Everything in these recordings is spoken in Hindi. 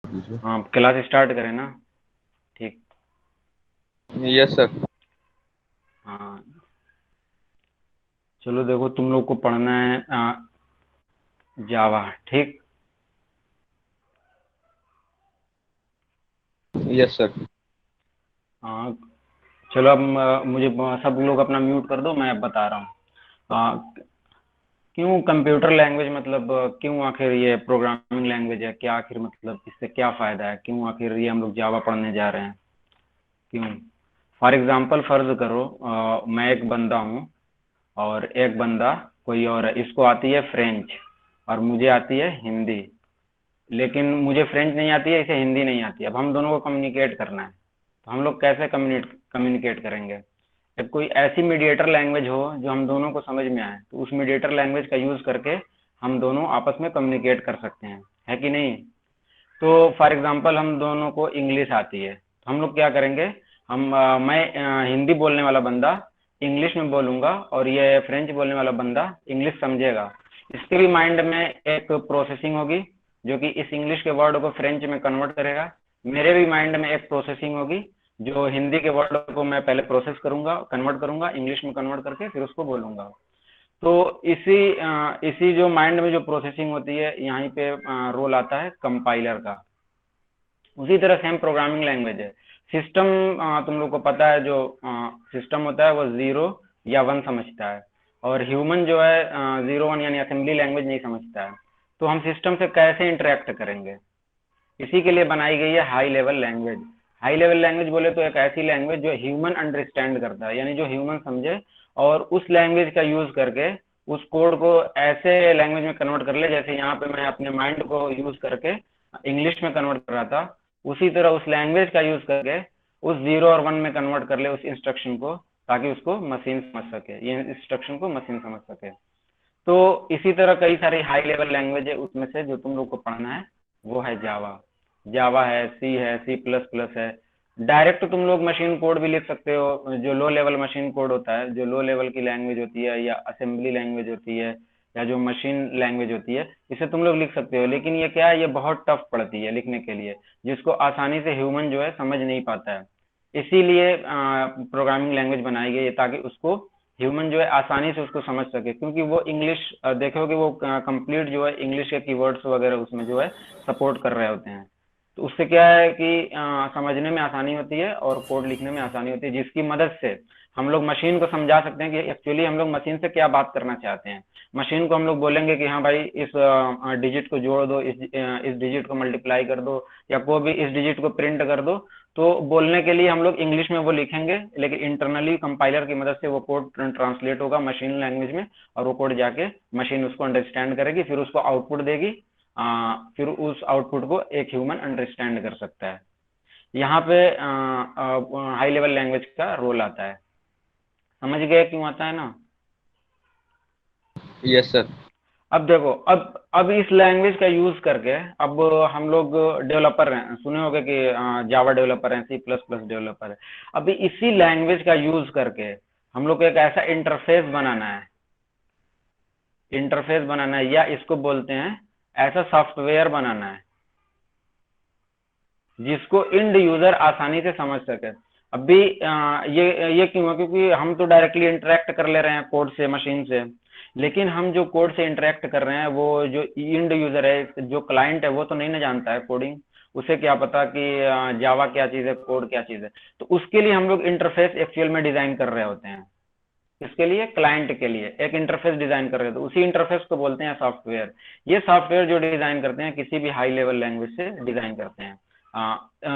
दीजिए। हाँ, क्लास स्टार्ट करें ना। ठीक। Yes sir. हाँ, चलो देखो, तुम लोग को पढ़ना है जावा। ठीक। Yes sir. हाँ, चलो अब मुझे सब लोग अपना म्यूट कर दो, मैं अब बता रहा हूँ। क्यों कंप्यूटर लैंग्वेज, मतलब क्यों आखिर ये प्रोग्रामिंग लैंग्वेज है, क्या आखिर मतलब इससे क्या फ़ायदा है, क्यों आखिर ये हम लोग जावा पढ़ने जा रहे हैं, क्यों? फॉर एग्जांपल फर्ज करो मैं एक बंदा हूँ और एक बंदा कोई और है, इसको आती है फ्रेंच और मुझे आती है हिंदी। लेकिन मुझे फ्रेंच नहीं आती है, इसे हिंदी नहीं आती है। अब हम दोनों को कम्युनिकेट करना है, तो हम लोग कैसे कम्युनिकेट करेंगे? जब कोई ऐसी मीडिएटर लैंग्वेज हो जो हम दोनों को समझ में आए, तो उस मीडिएटर लैंग्वेज का यूज़ करके हम दोनों आपस में कम्युनिकेट कर सकते हैं, है कि नहीं? तो फॉर एग्जांपल हम दोनों को इंग्लिश आती है, तो हम लोग क्या करेंगे? मैं हिंदी बोलने वाला बंदा इंग्लिश में बोलूंगा और ये फ्रेंच बोलने वाला बंदा इंग्लिश समझेगा। इसके भी माइंड में एक प्रोसेसिंग होगी जो कि इस इंग्लिश के वर्ड को फ्रेंच में कन्वर्ट करेगा। मेरे भी माइंड में एक प्रोसेसिंग होगी जो हिंदी के वर्ड को मैं पहले प्रोसेस करूंगा, कन्वर्ट करूंगा, इंग्लिश में कन्वर्ट करके फिर उसको बोलूंगा। तो इसी जो माइंड में जो प्रोसेसिंग होती है, यहीं पे रोल आता है कंपाइलर का। उसी तरह सेम प्रोग्रामिंग लैंग्वेज है। सिस्टम, तुम लोग को पता है, जो सिस्टम होता है वो जीरो या वन समझता है, और ह्यूमन जो है जीरो वन यानी असेंबली लैंग्वेज नहीं समझता है। तो हम सिस्टम से कैसे इंटरेक्ट करेंगे? इसी के लिए बनाई गई है high level language. High level language बोले तो एक ऐसी लैंग्वेज जो ह्यूमन अंडरस्टैंड करता है, यानी जो ह्यूमन समझे, और उस लैंग्वेज का यूज करके उस कोड को ऐसे लैंग्वेज में कन्वर्ट कर ले, जैसे यहाँ पे मैं अपने माइंड को यूज करके इंग्लिश में कन्वर्ट कर रहा था, उसी तरह उस लैंग्वेज का यूज करके उस जीरो और वन में कन्वर्ट कर ले उस इंस्ट्रक्शन को, ताकि उसको मशीन समझ सके, ये इंस्ट्रक्शन को मशीन समझ सके। तो इसी तरह कई सारी हाई लेवल लैंग्वेज है, उसमें से जो तुम लोग को पढ़ना है वो है जावा। जावा है, सी है, सी प्लस प्लस है। डायरेक्ट तुम लोग मशीन कोड भी लिख सकते हो, जो लो लेवल मशीन कोड होता है, जो लो लेवल की लैंग्वेज होती है या असेंबली लैंग्वेज होती है या जो मशीन लैंग्वेज होती है, इसे तुम लोग लिख सकते हो। लेकिन ये क्या है, ये बहुत टफ पड़ती है लिखने के लिए, जिसको आसानी से ह्यूमन जो है समझ नहीं पाता है। इसीलिए प्रोग्रामिंग लैंग्वेज बनाई गई है, ताकि उसको ह्यूमन जो है आसानी से उसको समझ सके, क्योंकि वो इंग्लिश, देखोगे वो कंप्लीट जो है इंग्लिश के कीवर्ड्स वगैरह उसमें जो है सपोर्ट कर रहे होते हैं। तो उससे क्या है कि समझने में आसानी होती है और कोड लिखने में आसानी होती है, जिसकी मदद से हम लोग मशीन को समझा सकते हैं कि एक्चुअली हम लोग मशीन से क्या बात करना चाहते हैं। मशीन को हम लोग बोलेंगे कि हाँ भाई, इस डिजिट को जोड़ दो, इस डिजिट को मल्टीप्लाई कर दो, या कोई भी इस डिजिट को प्रिंट कर दो। तो बोलने के लिए हम लोग इंग्लिश में वो लिखेंगे, लेकिन इंटरनली कंपाइलर की मदद से वो कोड ट्रांसलेट होगा मशीन लैंग्वेज में, और वो कोड जाके मशीन उसको अंडरस्टैंड करेगी, फिर उसको आउटपुट देगी। फिर उस आउटपुट को एक ह्यूमन अंडरस्टैंड कर सकता है। यहाँ पे हाई लेवल लैंग्वेज का रोल आता है। समझ गए क्यों आता है ना? Yes sir. अब देखो, अब इस लैंग्वेज का यूज करके अब हम लोग डेवलपर हैं, सुने होंगे कि जावा डेवलपर हैं, सी प्लस प्लस डेवलपर है। अभी इसी लैंग्वेज का यूज करके हम लोग को एक ऐसा इंटरफेस बनाना है, या इसको बोलते हैं ऐसा सॉफ्टवेयर बनाना है जिसको इंड यूजर आसानी से समझ सके। अभी ये क्यों है? क्योंकि हम तो डायरेक्टली इंटरेक्ट कर ले रहे हैं कोड से, मशीन से। लेकिन हम जो कोड से इंटरेक्ट कर रहे हैं, वो जो इंड यूजर है, जो क्लाइंट है, वो तो नहीं ना जानता है कोडिंग। उसे क्या पता कि जावा क्या चीज़ है, कोड क्या चीज़ है। तो उसके लिए हम लोग इंटरफेस एक्चुअल में डिजाइन कर रहे होते हैं। इसके लिए क्लाइंट के लिए एक इंटरफेस डिजाइन कर रहे थे, उसी इंटरफेस को बोलते हैं सॉफ्टवेयर। ये सॉफ्टवेयर जो डिजाइन करते हैं किसी भी हाई लेवल लैंग्वेज से डिजाइन करते हैं।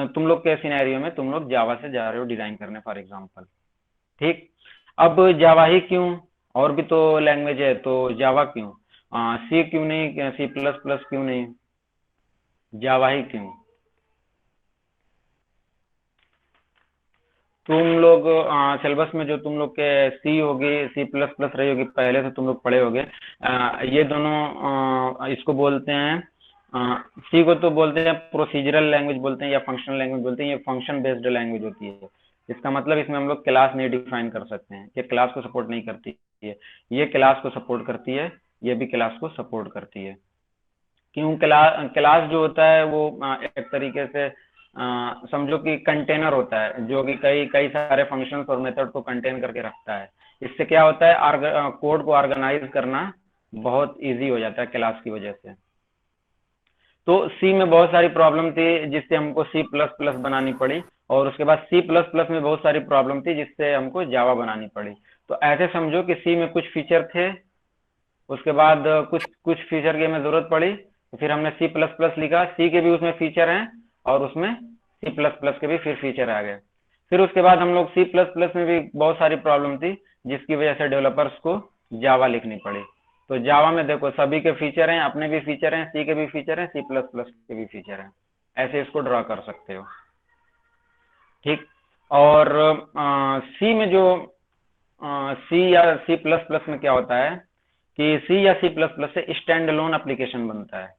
तुम लोग के सिनेरियो में तुम लोग जावा से जा रहे हो डिजाइन करने, फॉर एग्जांपल। ठीक। अब जावा ही क्यों? और भी तो लैंग्वेज है, तो जावा क्यों? सी क्यों नहीं, सी प्लस प्लस क्यों नहीं? जावा ही क्यों? तुम लोग सिलेबस में जो तुम लोग के सी होगी, सी प्लस प्लस रही होगी, पहले से तुम लोग पढ़े होगे। ये दोनों इसको बोलते हैं, सी को तो बोलते हैं प्रोसीजरल लैंग्वेज बोलते हैं या फंक्शनल लैंग्वेज बोलते हैं। ये फंक्शन बेस्ड लैंग्वेज होती है। इसका मतलब इसमें हम लोग क्लास नहीं डिफाइन कर सकते हैं, ये क्लास को सपोर्ट नहीं करती है। ये क्लास को सपोर्ट करती है, ये भी क्लास को सपोर्ट करती है। क्यों क्लास जो होता है वो एक तरीके से समझो कि कंटेनर होता है जो कि कई कई सारे फंक्शंस और मेथड को कंटेन करके रखता है। इससे क्या होता है, कोड को ऑर्गेनाइज करना बहुत इजी हो जाता है क्लास की वजह से। तो सी में बहुत सारी प्रॉब्लम थी जिससे हमको सी प्लस प्लस बनानी पड़ी, और उसके बाद सी प्लस प्लस में बहुत सारी प्रॉब्लम थी जिससे हमको जावा बनानी पड़ी। तो ऐसे समझो कि सी में कुछ फीचर थे, उसके बाद कुछ कुछ फीचर की हमें जरूरत पड़ी, तो फिर हमने सी प्लस प्लस लिखा। सी के भी उसमें फीचर हैं और उसमें सी प्लस प्लस के भी फिर फीचर आ गए। फिर उसके बाद हम लोग सी प्लस प्लस में भी बहुत सारी प्रॉब्लम थी जिसकी वजह से डेवलपर्स को जावा लिखनी पड़ी। तो जावा में देखो सभी के फीचर हैं, अपने भी फीचर हैं, सी के भी फीचर हैं, सी प्लस प्लस के भी फीचर हैं। ऐसे इसको ड्रॉ कर सकते हो। ठीक। और सी में जो सी या सी प्लस प्लस में क्या होता है कि सी या सी प्लस प्लस से स्टैंड अलोन एप्लीकेशन बनता है।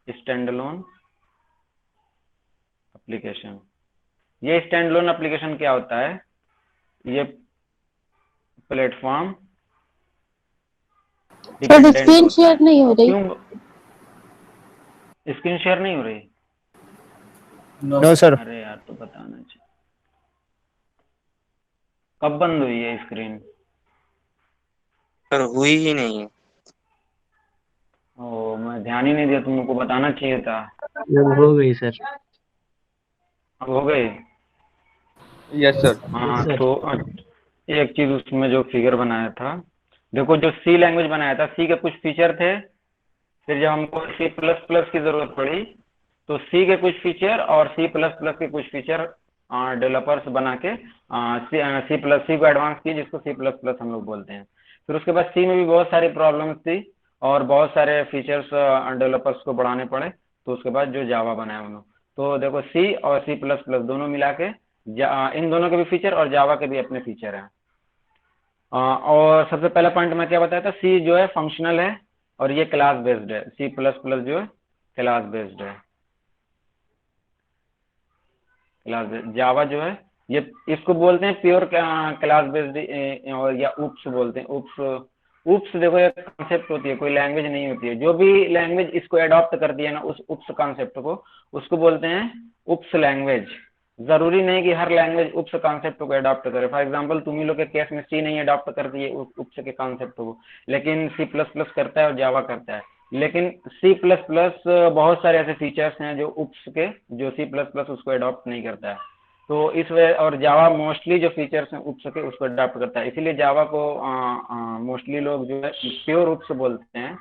स्टैंड अलोन एप्लीकेशन, ये स्टैंड अलोन एप्लीकेशन क्या होता है, ये प्लेटफॉर्म सर डिपेंडेंट स्क्रीन होता शेयर है। नहीं हो रही। क्यों स्क्रीन शेयर नहीं हो रही? No sir. अरे यार, तो बताना चाहिए। कब बंद हुई है स्क्रीन? सर हुई ही नहीं है। ओ, मैं ध्यान ही नहीं दिया, तुमको बताना चाहिए था। हो गई सर। अब हो गई? Yes sir. हाँ, तो एक चीज उसमें जो फिगर बनाया था, देखो जो सी लैंग्वेज बनाया था, सी के कुछ फीचर थे। फिर जब हमको सी प्लस प्लस की जरूरत पड़ी तो सी के कुछ फीचर और सी प्लस प्लस के कुछ फीचर डेवलपर्स बना के सी प्लस सी को एडवांस की, जिसको सी प्लस प्लस हम लोग बोलते हैं। फिर उसके बाद सी में भी बहुत सारी प्रॉब्लम्स थी और बहुत सारे फीचर्स डेवलपर्स को बढ़ाने पड़े। तो उसके बाद जो जावा बनाया उन्होंने, तो देखो सी और सी प्लस प्लस दोनों मिला के इन दोनों के भी फीचर और जावा के भी अपने फीचर हैं। और सबसे पहला पॉइंट मैं क्या बताया था, सी जो है फंक्शनल है और ये क्लास बेस्ड है। सी प्लस प्लस जो है क्लास बेस्ड है। क्लास बेस्ड जावा जो है ये इसको बोलते हैं प्योर क्लास बेस्ड, और या उप्स बोलते हैं। उप्स उप्स देखो एक कॉन्सेप्ट होती है, कोई लैंग्वेज नहीं होती है। जो भी लैंग्वेज इसको एडॉप्ट कर दिया ना उस उप्स कॉन्सेप्ट को, उसको बोलते हैं उप्स लैंग्वेज। जरूरी नहीं कि हर लैंग्वेज उप्स कॉन्सेप्ट को अडॉप्ट करे। फॉर एग्जांपल तुम ही लोग के केस में सी नहीं अडॉप्ट करती है उप्स के कॉन्सेप्ट को, लेकिन सी प्लस प्लस करता है और जावा करता है। लेकिन सी प्लस प्लस बहुत सारे ऐसे फीचर्स हैं जो उप्स के, जो सी प्लस प्लस उसको अडॉप्ट नहीं करता है। तो इस वजह, और जावा मोस्टली जो फीचर्स हैं उप्स के उसको अडॉप्ट करता है। इसीलिए जावा को मोस्टली लोग जो है प्योर उप्स बोलते हैं,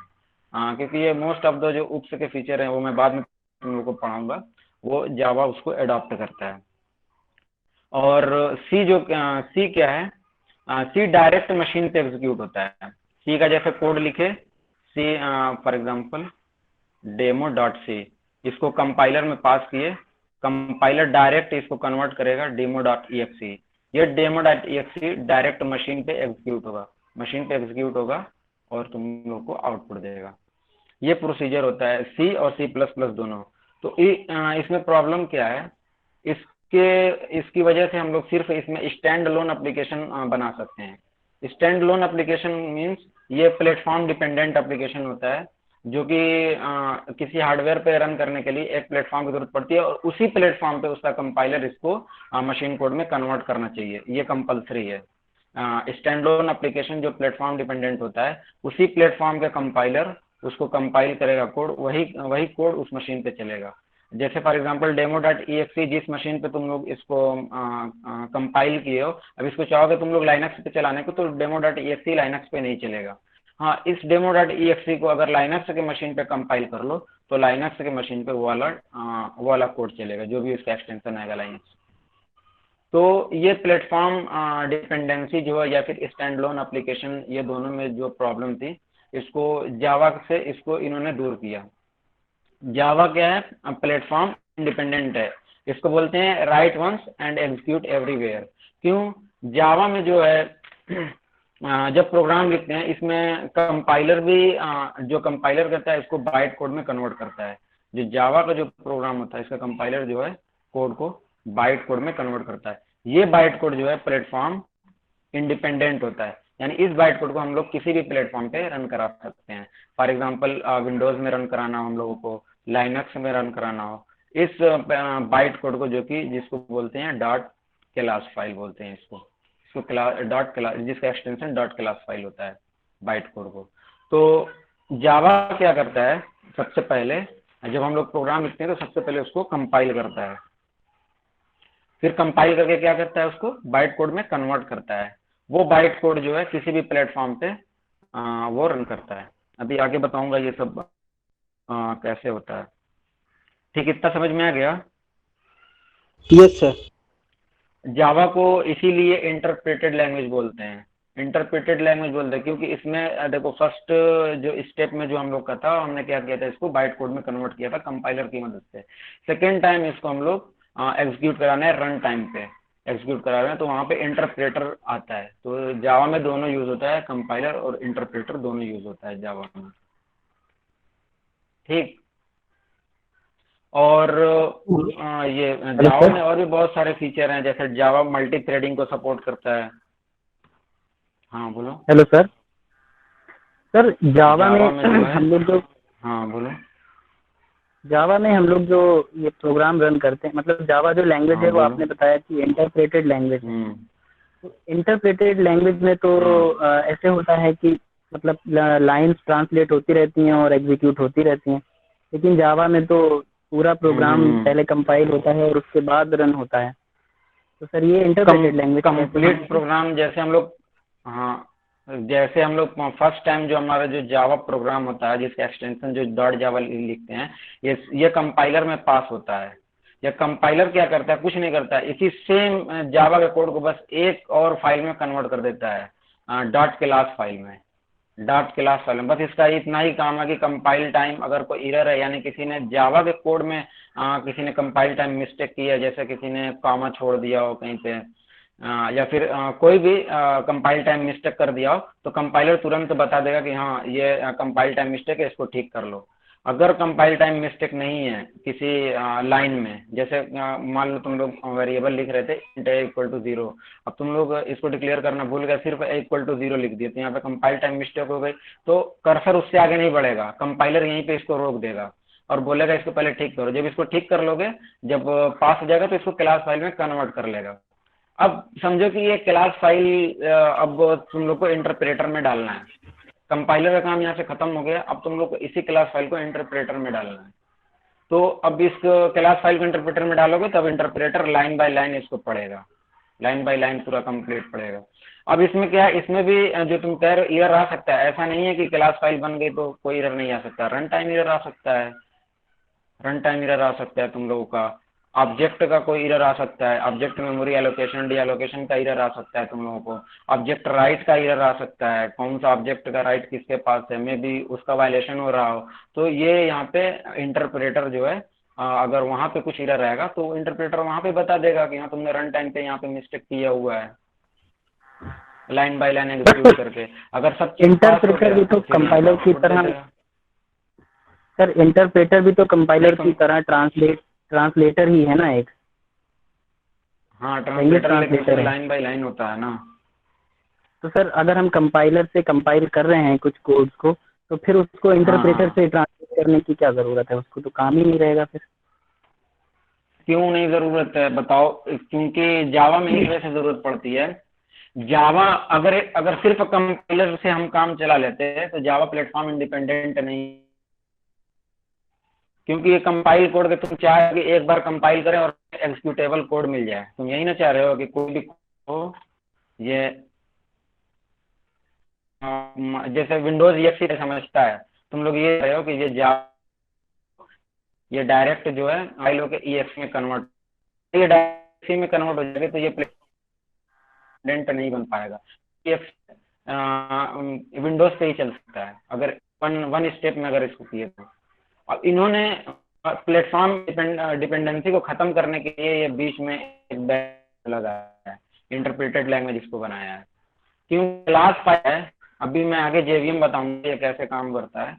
क्योंकि ये मोस्ट ऑफ द जो उप्स के फीचर हैं वो मैं बाद में तुम लोग को पढ़ाऊंगा, वो जावा उसको अडॉप्ट करता है। और सी जो सी क्या है, सी डायरेक्ट मशीन पे एग्जीक्यूट होता है। सी का जैसे कोड लिखे, C for example demo dot C, इसको कंपाइलर में पास किए, कंपाइलर डायरेक्ट इसको कन्वर्ट करेगा demo dot E X E. ये demo dot E X E direct machine पे एग्जीक्यूट होगा, मशीन पे एग्जीक्यूट होगा और तुम लोग को आउटपुट देगा। ये प्रोसीजर होता है सी और सी प्लस प्लस दोनों। तो इसमें प्रॉब्लम क्या है, इसकी वजह से हम लोग सिर्फ इसमें स्टैंड अलोन एप्लीकेशन बना सकते हैं। स्टैंड अलोन एप्लीकेशन मीन्स ये प्लेटफॉर्म डिपेंडेंट एप्लीकेशन होता है, जो कि किसी हार्डवेयर पे रन करने के लिए एक प्लेटफॉर्म की जरूरत पड़ती है और उसी प्लेटफॉर्म पे उसका कंपाइलर इसको मशीन कोड में कन्वर्ट करना चाहिए। ये कंपलसरी है। स्टैंड अलोन एप्लीकेशन जो प्लेटफॉर्म डिपेंडेंट होता है, उसी प्लेटफॉर्म का कंपाइलर उसको कंपाइल करेगा कोड, वही कोड उस मशीन पे चलेगा। जैसे for example demo dot E X E जिस मशीन पे तुम लोग इसको कंपाइल किए हो, अब इसको चाहोगे तुम लोग लाइनक्स पे चलाने को, तो डेमो डॉट ई एक्स ई लाइनक्स पे नहीं चलेगा। हाँ, इस डेमो डॉट ई एक्स ई को अगर लाइनक्स के मशीन पे कंपाइल कर लो तो लाइनक्स के मशीन पे वो वाला कोड चलेगा, जो भी उसका एक्सटेंशन आएगा लाइनक्स। तो ये प्लेटफॉर्म डिपेंडेंसी जो है या फिर स्टैंड अलोन एप्लीकेशन, ये दोनों में जो प्रॉब्लम थी, इसको जावा से इसको इन्होंने दूर किया। जावा क्या है, प्लेटफॉर्म इंडिपेंडेंट है। इसको बोलते हैं write once and execute everywhere. क्यों? जावा में जो है जब प्रोग्राम लिखते हैं इसमें कंपाइलर भी जो कंपाइलर करता है इसको बाइट कोड में कन्वर्ट करता है। जो जावा का जो प्रोग्राम होता है इसका कंपाइलर जो है कोड को बाइट कोड में कन्वर्ट करता है। ये बाइट कोड जो है प्लेटफॉर्म इंडिपेंडेंट होता है। यानी इस बाइट कोड को हम लोग किसी भी प्लेटफॉर्म पे रन करा सकते हैं। फॉर एग्जांपल विंडोज में रन कराना हो हम लोगों को, लाइनक्स में रन कराना हो, इस बाइट कोड को, जो कि जिसको बोलते हैं डॉट क्लास फाइल बोलते हैं इसको डॉट क्लास, जिसका एक्सटेंशन डॉट क्लास फाइल होता है बाइट कोड को। तो जावा क्या करता है, सबसे पहले जब हम लोग प्रोग्राम लिखते हैं तो सबसे पहले उसको कंपाइल करता है, फिर कंपाइल करके क्या करता है, उसको बाइट कोड में कन्वर्ट करता है। वो बाइट कोड जो है किसी भी प्लेटफॉर्म पे वो रन करता है। अभी आगे बताऊंगा ये सब कैसे होता है। ठीक, इतना समझ में आ गया? Yes sir. जावा को इसीलिए इंटरप्रेटेड लैंग्वेज बोलते हैं। इंटरप्रेटेड लैंग्वेज बोलते हैं क्योंकि इसमें देखो, फर्स्ट जो स्टेप में जो हम लोग का था, हमने क्या किया था, इसको बाइट कोड में कन्वर्ट किया था कंपाइलर की मदद से। सेकेंड टाइम इसको हम लोग एग्जीक्यूट कराना है, रन टाइम पे एग्जीक्यूट करा रहे हैं, तो वहां पे इंटरप्रेटर आता है। तो जावा में दोनों यूज होता है, कंपाइलर और इंटरप्रेटर दोनों यूज होता है जावा में। ठीक, और ये जावा में और भी बहुत सारे फीचर हैं, जैसे जावा मल्टी थ्रेडिंग को सपोर्ट करता है। हाँ बोलो। Hello sir. सर जावा में जो है, हम लोग जो हाँ बोलो। जावा में हम लोग जो ये प्रोग्राम रन करते हैं, मतलब जावा जो लैंग्वेज हाँ, है वो बोलो। आपने बताया कि इंटरप्रेटेड लैंग्वेज है। हम्म, तो इंटरप्रेटेड लैंग्वेज में तो ऐसे होता है कि मतलब लाइंस ट्रांसलेट होती रहती हैं और एग्जीक्यूट होती रहती हैं, लेकिन जावा में तो पूरा प्रोग्राम पहले कंपाइल होता है और उसके बाद रन होता है। तो सर ये इंटरप्रेटेड लैंग्वेज कंप्लीट प्रोग्राम जैसे हम लोग, हाँ, जैसे हम लोग फर्स्ट टाइम जो हमारा जो जावा प्रोग्राम होता है, जिसका एक्सटेंशन जो डॉट जावा लिखते हैं, ये कंपाइलर में पास होता है। या कंपाइलर क्या करता है, कुछ नहीं करता है, इसी सेम जावा के कोड को बस एक और फाइल में कन्वर्ट कर देता है, डॉट क्लास फाइल में। डॉट क्लास फाइल में बस इसका इतना ही काम है कि कंपाइल टाइम अगर कोई एरर है, यानी किसी ने जावा के कोड में किसी ने कंपाइल टाइम मिस्टेक की है, जैसे किसी ने कॉमा छोड़ दिया हो कहीं पे, या फिर कोई भी कंपाइल टाइम मिस्टेक कर दिया हो, तो कंपाइलर तुरंत बता देगा कि हाँ ये कंपाइल टाइम मिस्टेक है, इसको ठीक कर लो। अगर कंपाइल टाइम मिस्टेक नहीं है किसी लाइन में, जैसे मान लो तुम लोग वेरिएबल लिख रहे थे int इक्वल टू 0, अब तुम लोग इसको डिक्लेयर करना भूल गए, सिर्फ इक्वल टू 0 लिख दिए, तो यहाँ पे कंपाइल टाइम मिस्टेक हो गई, तो कर्सर उससे आगे नहीं बढ़ेगा, कंपाइलर यहीं पे इसको रोक देगा और बोलेगा इसको पहले ठीक करो। जब इसको ठीक कर लोगे, जब पास हो जाएगा, तो इसको क्लास फाइल में कन्वर्ट कर लेगा। अब समझो कि ये क्लास फाइल अब तुम लोग को इंटरप्रेटर में डालना है। कंपाइलर का काम यहाँ से खत्म हो गया, अब तुम लोग को इसी क्लास फाइल को इंटरप्रेटर में डालना है। तो अब इस क्लास फाइल को इंटरप्रेटर में डालोगे, तब इंटरप्रेटर लाइन बाय लाइन इसको पढ़ेगा, लाइन बाय लाइन पूरा कंप्लीट पढ़ेगा। अब इसमें क्या है, इसमें भी जो तुम कह रहे हो एरर आ सकता है, ऐसा नहीं है कि क्लास फाइल बन गई तो कोई एरर नहीं आ सकता, रन टाइम एरर आ सकता है, रन टाइम एरर आ सकता है तुम लोगों का, ऑब्जेक्ट का कोई एरर आ सकता है, object memory allocation D allocation का एरर आ सकता है तुम लोगों को, ऑब्जेक्ट राइट का एरर आ सकता है, कौन सा ऑब्जेक्ट का राइट किसके पास है, मे बी उसका वायलेशन हो रहा हो। तो ये यहाँ पे इंटरप्रेटर जो है, अगर वहां पे कुछ एरर रहेगा तो इंटरप्रेटर वहां पे बता देगा कि हाँ तुमने रन टाइम पे यहाँ पे मिस्टेक किया हुआ है, लाइन बाय लाइन एग्जीक्यूट करके। अगर सब चीज पास हो इंटरप्रेटर गया भी तो फिर कंपाइलर की तरह, सर इंटरप्रेटर भी तो कंपाइलर की तरह ट्रांसलेटर ही है ना एक। हाँ ट्रांसलेटर, लेकिन ट्रांसलेटर है। लाइन बाय लाइन होता है ना। तो सर अगर हम कंपाइलर से कंपाइल कर रहे हैं कुछ कोड्स को, तो फिर उसको इंटरप्रेटर से ट्रांसलेट करने की क्या जरूरत है, उसको तो काम ही नहीं रहेगा फिर। क्यों नहीं जरूरत है बताओ? क्योंकि जावा में इस वजह से जरूरत पड़ती है। जावा अगर अगर सिर्फ कंपाइलर से हम काम चला लेते हैं तो जावा प्लेटफॉर्म इंडिपेंडेंट नहीं, क्योंकि ये कंपाइल कोड के तुम चाहे कि एक बार कंपाइल करें और एग्जीक्यूटेबल कोड मिल जाए, तुम यही ना चाह रहे हो कि कोई भी हो ये जैसे विंडोज एक्सी समझता है, तुम लोग ये रहे हो कि ये जावा ये डायरेक्ट जो है फाइलों के EXE में कन्वर्ट, ये डायरेक्ट में कन्वर्ट हो जाएगा, तो ये प्लेटफॉर्म नहीं बन पाएगा। विंडोज पे ही चल सकता है अगर वन स्टेप में अगर इसको किए तो। अब इन्होंने प्लेटफॉर्म डिपेंडेंसी को खत्म करने के लिए ये बीच में एक लगाया है, इंटरप्रेटेड लैंग्वेज इसको बनाया है। क्यों? क्लास फाइल है, अभी मैं आगे JVM बताऊंगा ये कैसे काम करता है।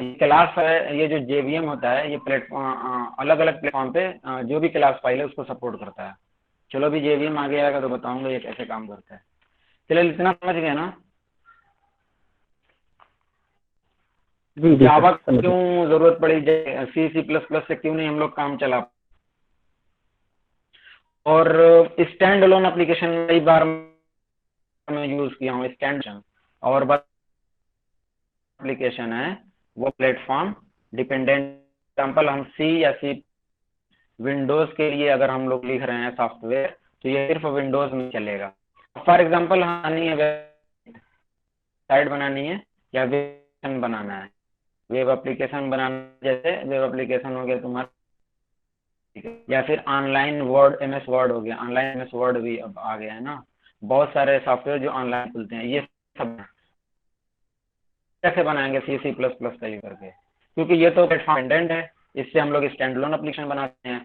ये क्लास है, ये जो JVM होता है ये प्लेटफॉर्म अलग अलग प्लेटफॉर्म पे जो भी क्लास फाइल है उसको सपोर्ट करता है। चलो अभी JVM आगे आएगा तो बताऊंगा ये कैसे काम करता है। चलिए इतना समझ गए ना। जी जी जावा सर, समझ गए। क्यों जरूरत पड़ी, सी सी प्लस प्लस से क्यों नहीं हम लोग काम चला। और स्टैंड अलोन एप्लीकेशन कई बार मैं यूज किया हूँ स्टैंड, और बस एप्लीकेशन है वो प्लेटफॉर्म डिपेंडेंट। एग्जाम्पल हम सी या सी विंडोज के लिए अगर हम लोग लिख रहे हैं सॉफ्टवेयर तो ये सिर्फ विंडोज में चलेगा। फॉर एग्जाम्पल हमें वेबसाइट बनानी है या वेब बनाना है, वेब एप्लीकेशन बनाना, जैसे वेब एप्लीकेशन हो गया तुम्हारा, या फिर ऑनलाइन वर्ड MS वर्ड हो गया, ऑनलाइन MS वर्ड भी अब आ गया है ना, बहुत सारे सॉफ्टवेयर जो ऑनलाइन खुलते हैं, ये सब कैसे बनाएंगे सी सी प्लस प्लस का यूज करके, क्योंकि ये तो प्लेटफॉर्म डिपेंडेंट है, इससे हम लोग स्टैंड अलोन एप्लीकेशन बनाते हैं।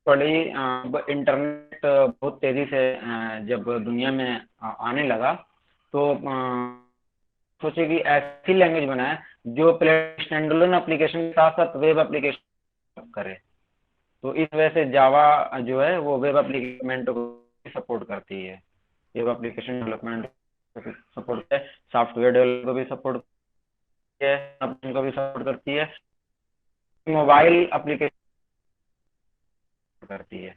बड़ी इंटरनेट बहुत तेजी से जब दुनिया में आने लगा तो सोचे कि ऐसी लैंग्वेज बनाए जो स्टैंड अलोन एप्लीकेशन के साथ साथ वेब एप्लीकेशन करे। तो इस वजह से जावा जो है वो वेब एप्लीकेशन को सपोर्ट करती है, वेब एप्लीकेशन डेवलपमेंट सपोर्ट है, सॉफ्टवेयर डेवलपर को भी सपोर्ट है, अपने को भी सपोर्ट करती है, मोबाइल एप्लीकेशन करती है।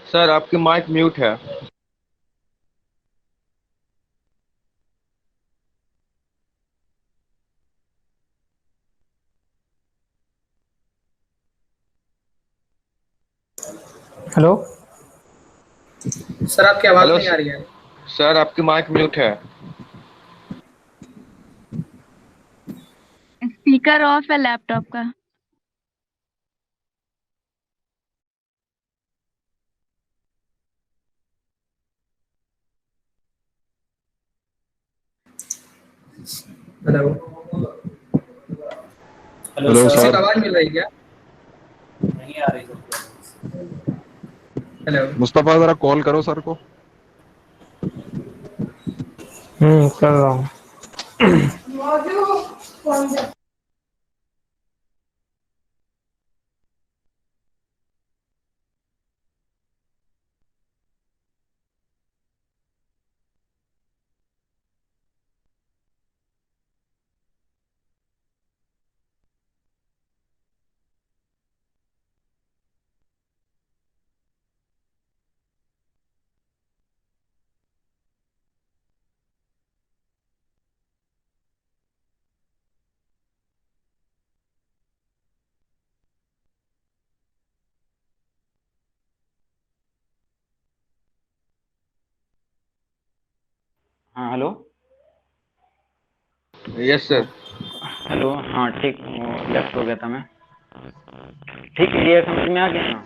सर आपकी माइक म्यूट है। हेलो सर, आपकी आवाज हेलो नहीं आ रही है। सर आपकी माइक म्यूट है। स्पीकर ऑफ है लैपटॉप का। हेलो हेलो किसी सर। को आवाज मिल रही है क्या? नहीं आ रही। हेलो। मुस्तफा जरा कॉल करो सर को। कर रहा हूँ। हाँ हेलो। Yes sir. हेलो हाँ ठीक, लेफ्ट हो गया था मैं। ठीक है, ये समझ में आ गया ना।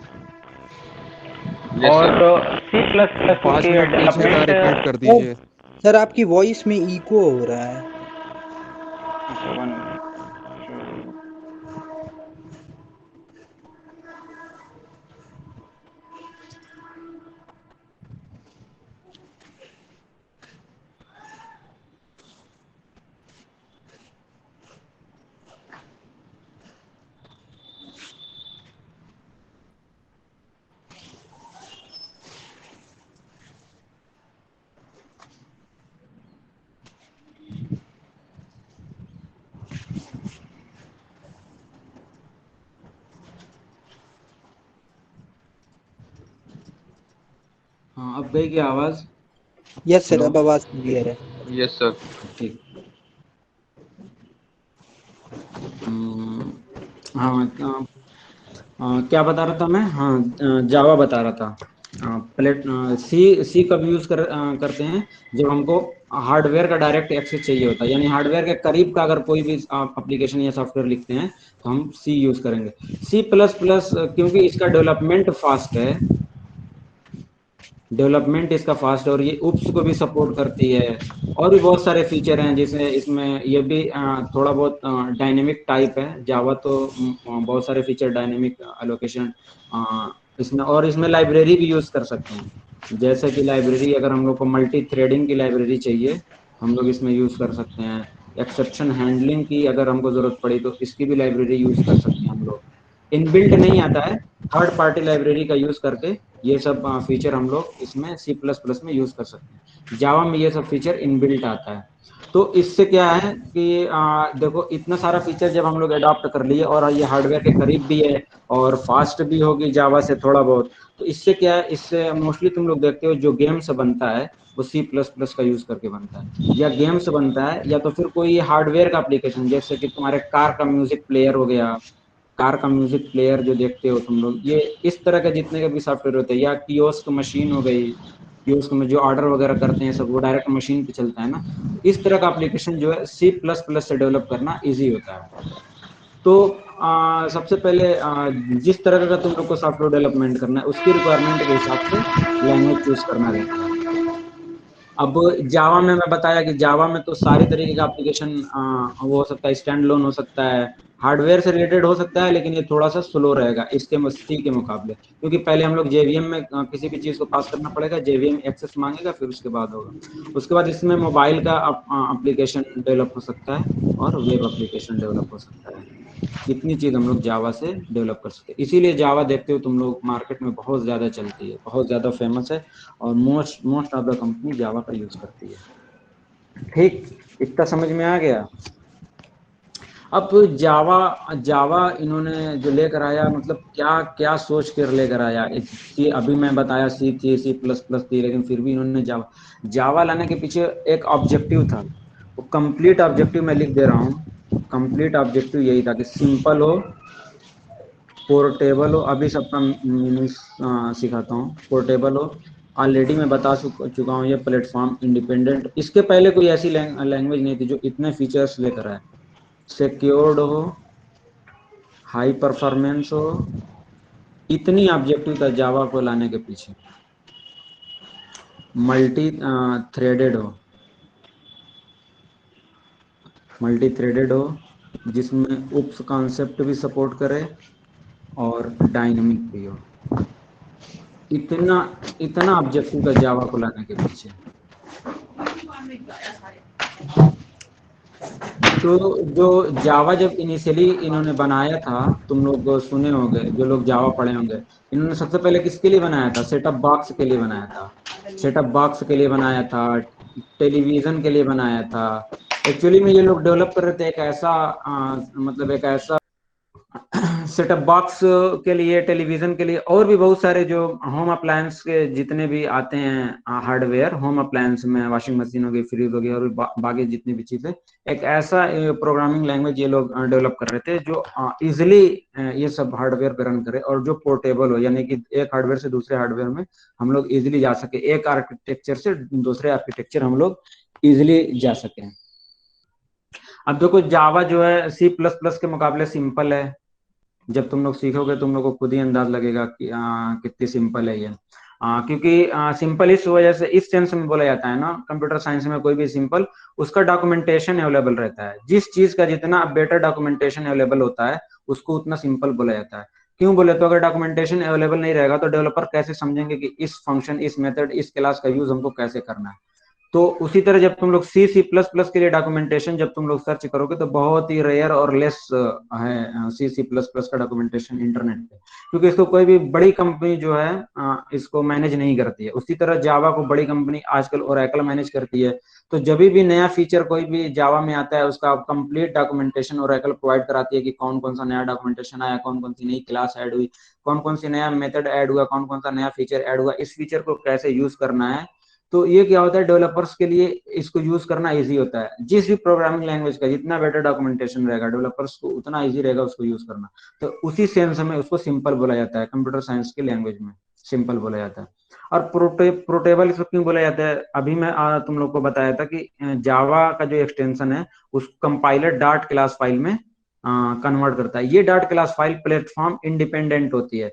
यस और sir. C plus plus 5 minute पीछे का रिकॉर्ड कर दीजिए। सर आपकी वॉइस में इको हो रहा है। हाँ अब गई क्या आवाज? यस सर, हेलो अब आवाज क्लियर है। Yes sir. ठीक। हाँ क्या बता रहा था मैं? हाँ जावा बता रहा था। प्लेट सी कब यूज करते हैं जब हमको हार्डवेयर का डायरेक्ट एक्सेस चाहिए होता है, यानी हार्डवेयर के करीब का अगर कोई भी आप एप्लीकेशन या सॉफ्टवेयर लिखते हैं तो हम सी यूज करेंगे। सी प्लस प्लस क्योंकि इसका डेवलपमेंट फास्ट है, डेवलपमेंट इसका फास्ट है और ये उप्स को भी सपोर्ट करती है, और भी बहुत सारे फीचर हैं जिसमें इसमें ये भी थोड़ा बहुत डायनेमिक टाइप है। जावा तो बहुत सारे फीचर डायनेमिक एलोकेशन इसमें, और इसमें लाइब्रेरी भी यूज कर सकते हैं। जैसे कि लाइब्रेरी अगर हम लोग को मल्टी थ्रेडिंग की लाइब्रेरी चाहिए, हम लोग इसमें यूज कर सकते हैं। एक्सेप्शन हैंडलिंग की अगर हमको जरूरत पड़ी तो इसकी भी लाइब्रेरी यूज कर सकते हैं हम लोग। इनबिल्ट नहीं आता है, थर्ड पार्टी लाइब्रेरी का यूज करके ये सब फीचर हम लोग इसमें सी प्लस प्लस में यूज कर सकते हैं। जावा में ये सब फीचर इनबिल्ट आता है। तो इससे क्या है कि देखो इतना सारा फीचर जब हम लोग अडॉप्ट कर लिए और ये हार्डवेयर के करीब भी है और फास्ट भी होगी जावा से थोड़ा बहुत, तो इससे क्या है, इससे मोस्टली तुम लोग देखते हो जो गेम्स बनता है वो सी प्लस प्लस का यूज करके बनता है, या गेम्स बनता है या तो फिर कोई हार्डवेयर का एप्लीकेशन, जैसे कि तुम्हारे कार का म्यूजिक प्लेयर हो गया, कार का म्यूजिक प्लेयर जो देखते हो तुम लोग, ये इस तरह के जितने के भी सॉफ्टवेयर होते हैं, या कियोस्क मशीन हो गई, कियोस्क में जो ऑर्डर वगैरह करते हैं सब वो डायरेक्ट मशीन पे चलता है ना, इस तरह का एप्लीकेशन जो है सी प्लस प्लस से डेवलप करना इजी होता है। तो सबसे पहले जिस तरह का तुम लोग को सॉफ्टवेयर डेवलपमेंट करना है उसकी रिक्वायरमेंट के हिसाब से लैंग्वेज चूज करना रहता है। अब जावा में मैं बताया कि जावा में तो सारी तरीके का एप्लीकेशन वो हो सकता है, स्टैंड लोन हो सकता है, हार्डवेयर से रिलेटेड हो सकता है, लेकिन ये थोड़ा सा स्लो रहेगा इसके सी के मुकाबले, क्योंकि पहले हम लोग जेवीएम में किसी भी चीज को पास करना पड़ेगा, जेवीएम एक्सेस मांगेगा, फिर उसके बाद होगा। उसके बाद इसमें मोबाइल का एप्लीकेशन डेवलप हो सकता है और वेब एप्लीकेशन डेवलप हो सकता है। इतनी चीज हम लोग जावा से डेवलप कर सकते हैं। इसीलिए जावा देखते हो तुम लोग मार्केट में बहुत ज्यादा चलती है, बहुत ज्यादा फेमस है, और मोस्ट ऑफ द कंपनी जावा का यूज करती है। ठीक, इतना समझ में आ गया। अब जावा जावा इन्होंने जो लेकर आया, मतलब क्या क्या सोच कर लेकर आया। अभी मैं बताया सी थी, सी प्लस प्लस थी, लेकिन फिर भी इन्होंने जावा लाने के पीछे एक ऑब्जेक्टिव था। वो कंप्लीट ऑब्जेक्टिव मैं लिख दे रहा हूँ। कंप्लीट ऑब्जेक्टिव यही था कि सिंपल हो, पोर्टेबल हो, अभी सबका मीनिंग सिखाता हूँ। पोर्टेबल हो, ऑलरेडी मैं बता चुका हूँ, ये प्लेटफॉर्म इंडिपेंडेंट, इसके पहले कोई ऐसी लैंग्वेज नहीं थी जो इतने फीचर्स लेकर आए। सिक्योर्ड हो, हाई परफॉर्मेंस हो, इतनी ऑब्जेक्टिव था जावा को लाने के पीछे। मल्टी थ्रेडेड हो, मल्टी थ्रेडेड हो जिसमें उप्स कॉन्सेप्ट भी सपोर्ट करे और डायनेमिक भी हो। इतना इतना ऑब्जेक्टिव था जावा को लाने के पीछे। तो जो जावा जब इनिशियली इन्होंने बनाया था, तुम लोग सुने होंगे जो लोग जावा पढ़े होंगे, इन्होंने सबसे पहले किसके लिए बनाया था? सेटअप बॉक्स के लिए बनाया था। सेटअप बॉक्स के लिए बनाया था, टेलीविजन के लिए बनाया था। एक्चुअली में ये लोग डेवलप कर रहे थे एक ऐसा मतलब एक ऐसा सेटअप बॉक्स के लिए, टेलीविजन के लिए, और भी बहुत सारे जो होम अप्लायंस के जितने भी आते हैं हार्डवेयर, होम अप्लायंस में वॉशिंग मशीन हो गई, फ्रिज हो गई, और बाकी जितनी भी चीजें, एक ऐसा प्रोग्रामिंग लैंग्वेज ये लोग डेवलप कर रहे थे जो इजिली ये सब हार्डवेयर पे रन करे, और जो पोर्टेबल हो, यानी कि एक हार्डवेयर से दूसरे हार्डवेयर में हम लोग इजिली जा सके, एक आर्किटेक्चर से दूसरे आर्किटेक्चर हम लोग इजिली जा सके। अब देखो जावा जो है सी प्लस प्लस के मुकाबले सिंपल है। जब तुम लोग सीखोगे तुम लोग को खुद ही अंदाज लगेगा कि कितनी सिंपल है ये। क्योंकि सिंपल इस वजह से, इस सेंस में बोला जाता है ना, कंप्यूटर साइंस में कोई भी सिंपल, उसका डॉक्यूमेंटेशन अवेलेबल रहता है। जिस चीज का जितना बेटर डॉक्यूमेंटेशन अवेलेबल होता है उसको उतना सिंपल बोला जाता है। क्यों बोले तो अगर डॉक्यूमेंटेशन अवेलेबल नहीं रहेगा तो डेवलपर कैसे समझेंगे कि इस फंक्शन, इस मेथड, इस क्लास का यूज हमको कैसे करना है। तो उसी तरह जब तुम लोग सी प्लस प्लस के लिए डॉक्यूमेंटेशन जब तुम लोग सर्च करोगे तो बहुत ही रेयर और लेस है सी प्लस प्लस का डॉक्यूमेंटेशन इंटरनेट पे, क्योंकि इसको कोई भी बड़ी कंपनी जो है इसको मैनेज नहीं करती है। उसी तरह जावा को बड़ी कंपनी आजकल ओरेकल मैनेज करती है। तो जब भी नया फीचर कोई भी जावा में आता है उसका कंप्लीट डॉक्यूमेंटेशन ओरेकल प्रोवाइड कराती है कि कौन कौन सा नया डॉक्यूमेंटेशन आया, कौन कौन सी नई क्लास ऐड हुई, कौन कौन सी नया मेथड ऐड हुआ, कौन कौन सा नया फीचर ऐड हुआ, इस फीचर को कैसे यूज करना है। तो ये क्या होता है, डेवलपर्स के लिए इसको यूज करना इजी होता है। जिस भी प्रोग्रामिंग लैंग्वेज का जितना बेटर डॉक्यूमेंटेशन रहेगा डेवलपर्स को उतना इजी रहेगा उसको यूज करना। तो उसी सेंस में उसको सिंपल बोला जाता है, कंप्यूटर साइंस की लैंग्वेज में सिंपल बोला जाता है। और पोर्टेबल इसको क्यों बोला जाता है, अभी मैं तुम लोग को बताया था कि जावा का जो एक्सटेंशन है उस कंपाइलर डॉट क्लास फाइल में कन्वर्ट करता है। ये dot class file platform independent होती है।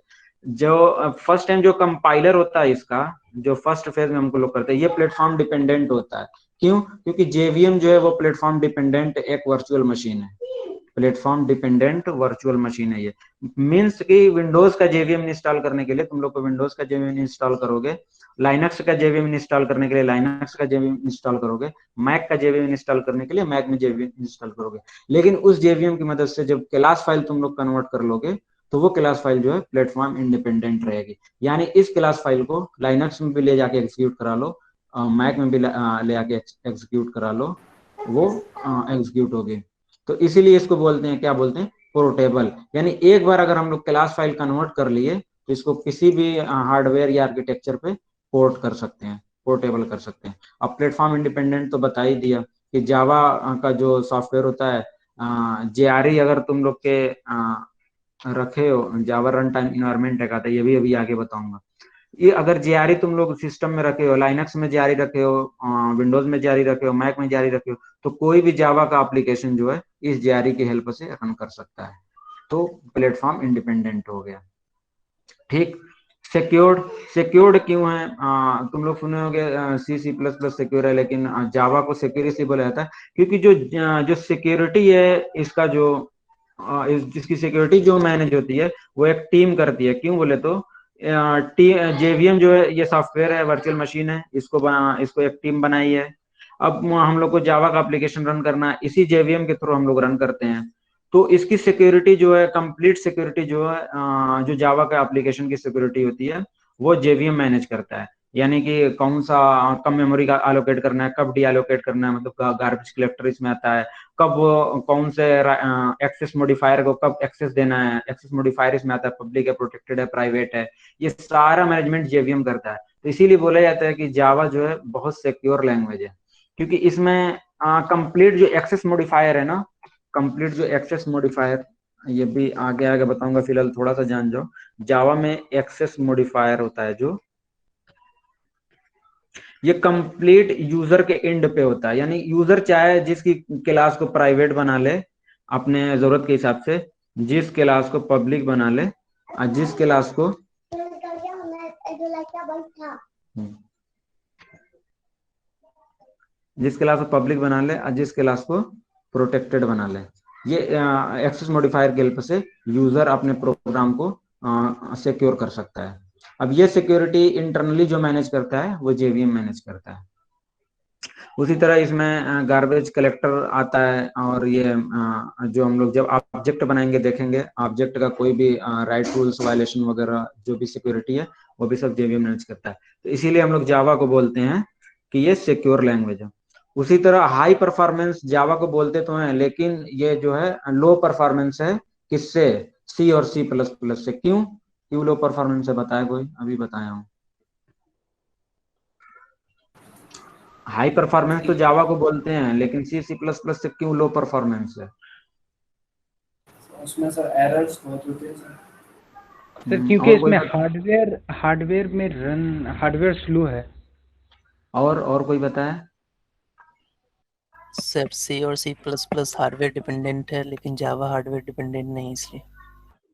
जो फर्स्ट टाइम जो कंपाइलर होता है इसका, जो फर्स्ट फेज में हमको लोग करते हैं, ये प्लेटफॉर्म डिपेंडेंट होता है। क्यों? क्योंकि जेवीएम जो है वो प्लेटफॉर्म डिपेंडेंट एक वर्चुअल मशीन है, प्लेटफॉर्म डिपेंडेंट वर्चुअल मशीन है ये। मीन्स कि विंडोज का जेवीएम इंस्टॉल करने के लिए तुम लोग को विंडोज का जेवीएम इंस्टॉल करोगे, लाइनक्स का जेवीएम इंस्टॉल करने के लिए लाइनक्स का जेवीएम इंस्टॉल करोगे, मैक का जेवीएम इंस्टॉल करने के लिए मैक में जेवीएम इंस्टॉल करोगे। लेकिन उस जेवीएम की मदद से जब क्लास फाइल तुम लोग कन्वर्ट कर लोगे तो वो क्लास फाइल जो है प्लेटफॉर्म इंडिपेंडेंट रहेगी। यानी इस क्लास फाइल को लाइनक्स में भी ले जाके एग्जीक्यूट करा लो, मैक में भी ले आके एग्जीक्यूट करा लो, वो एग्जीक्यूट होगी। तो इसीलिए इसको बोलते हैं, क्या बोलते हैं, पोर्टेबल। यानी एक बार अगर हम लोग क्लास फाइल कन्वर्ट कर लिए तो इसको किसी भी हार्डवेयर या आर्किटेक्चर पे पोर्ट कर सकते हैं, पोर्टेबल कर सकते हैं। अब प्लेटफॉर्म इंडिपेंडेंट तो बता ही दिया कि जावा का जो सॉफ्टवेयर होता है, जेआरई अगर तुम लोग के रखे हो, जावा रन टाइम इन्वायरमेंट है, ये भी अभी आगे बताऊंगा। ये अगर जेआरई तुम लोग सिस्टम में रखे हो, लाइनक्स में जेआरई रखे हो, विंडोज में जेआरई रखे हो, मैक में जेआरई रखे हो, तो कोई भी जावा का एप्लीकेशन जो है इस जेआरई की हेल्प से रन कर सकता है। तो प्लेटफॉर्म इंडिपेंडेंट हो गया। ठीक। सिक्योर्ड, सिक्योर्ड क्यों है? तुम लोग सुने होंगे सी सी प्लस प्लस सिक्योर है, लेकिन जावा को सिक्योर इसलिए बोला जाता है क्योंकि जो सिक्योरिटी है इसका, जो जिसकी सिक्योरिटी जो मैनेज होती है वो एक टीम करती है। क्यों बोले तो जेवीएम जो है ये सॉफ्टवेयर है, वर्चुअल मशीन है, इसको एक टीम बनाई है। अब हम लोग को जावा का एप्लीकेशन रन करना है, इसी जेवीएम के थ्रू हम लोग रन करते हैं। तो इसकी सिक्योरिटी जो है, कंप्लीट सिक्योरिटी जो है, जो जावा का एप्लीकेशन की सिक्योरिटी होती है वो जेवीएम मैनेज करता है। यानी कि कौन सा कब मेमोरी का एलोकेट करना है, कब डी एलोकेट करना है, मतलब गार्बेज कलेक्टर इसमें आता है, कब कौन से एक्सेस मॉडिफायर को कब एक्सेस देना है, एक्सेस मॉडिफायर इसमें आता है, पब्लिक है, प्रोटेक्टेड है, प्राइवेट है, ये सारा मैनेजमेंट जेवीएम करता है। तो इसीलिए बोला जाता है कि जावा जो है बहुत सिक्योर लैंग्वेज है, क्योंकि इसमें कंप्लीट जो एक्सेस मॉडिफायर है ना, कंप्लीट जो एक्सेस मॉडिफायर, ये भी आगे आगे बताऊंगा, फिलहाल थोड़ा सा जान जाओ। जावा में एक्सेस मॉडिफायर होता है जो, ये कंप्लीट यूजर के एंड पे होता है। यानी यूजर चाहे जिसकी क्लास को प्राइवेट बना ले अपने जरूरत के हिसाब से, जिस क्लास को पब्लिक बना ले, और जिस क्लास को पब्लिक बना ले और जिस क्लास को प्रोटेक्टेड बना ले, ये एक्सेस मॉडिफायर की हेल्प से यूजर अपने प्रोग्राम को सिक्योर कर सकता है। अब ये सिक्योरिटी इंटरनली जो मैनेज करता है वो जेवीएम मैनेज करता है। उसी तरह इसमें गार्बेज कलेक्टर आता है, और ये जो हम लोग जब ऑब्जेक्ट बनाएंगे देखेंगे, ऑब्जेक्ट का कोई भी राइट रूल्स वायलेशन वगैरह जो भी सिक्योरिटी है वो भी सब जेवीएम मैनेज करता है। तो इसीलिए हम लोग जावा को बोलते हैं कि ये सिक्योर लैंग्वेज है। उसी तरह हाई परफॉर्मेंस जावा को बोलते तो हैं, लेकिन ये जो है लो परफॉर्मेंस है। किससे? सी और सी प्लस प्लस से। क्यों लो परफॉर्मेंस है? बताया कोई? अभी बताया हूँ। हाई परफॉर्मेंस तो जावा को बोलते हैं, लेकिन सी सी प्लस प्लस से क्यों लो परफॉर्मेंस है? उसमें सर एरर्स बहुत होते हैं सर, क्योंकि इसमें हार्डवेयर स्लो है। और कोई बताया? सर सी और C plus plus hardware dependent है, लेकिन जावा हार्डवेयर डिपेंडेंट नहीं, इसलिए।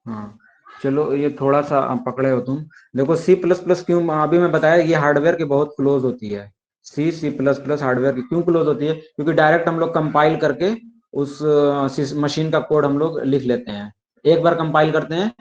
हाँ, चलो ये थोड़ा सा पकड़े हो तुम। देखो सी प्लस प्लस क्यों, अभी मैं बताया, ये हार्डवेयर के बहुत क्लोज होती है। सी प्लस प्लस हार्डवेयर की क्यों क्लोज होती है? क्योंकि डायरेक्ट हम लोग कंपाइल करके उस मशीन का कोड हम लोग लिख लेते हैं। एक बार कंपाइल करते हैं,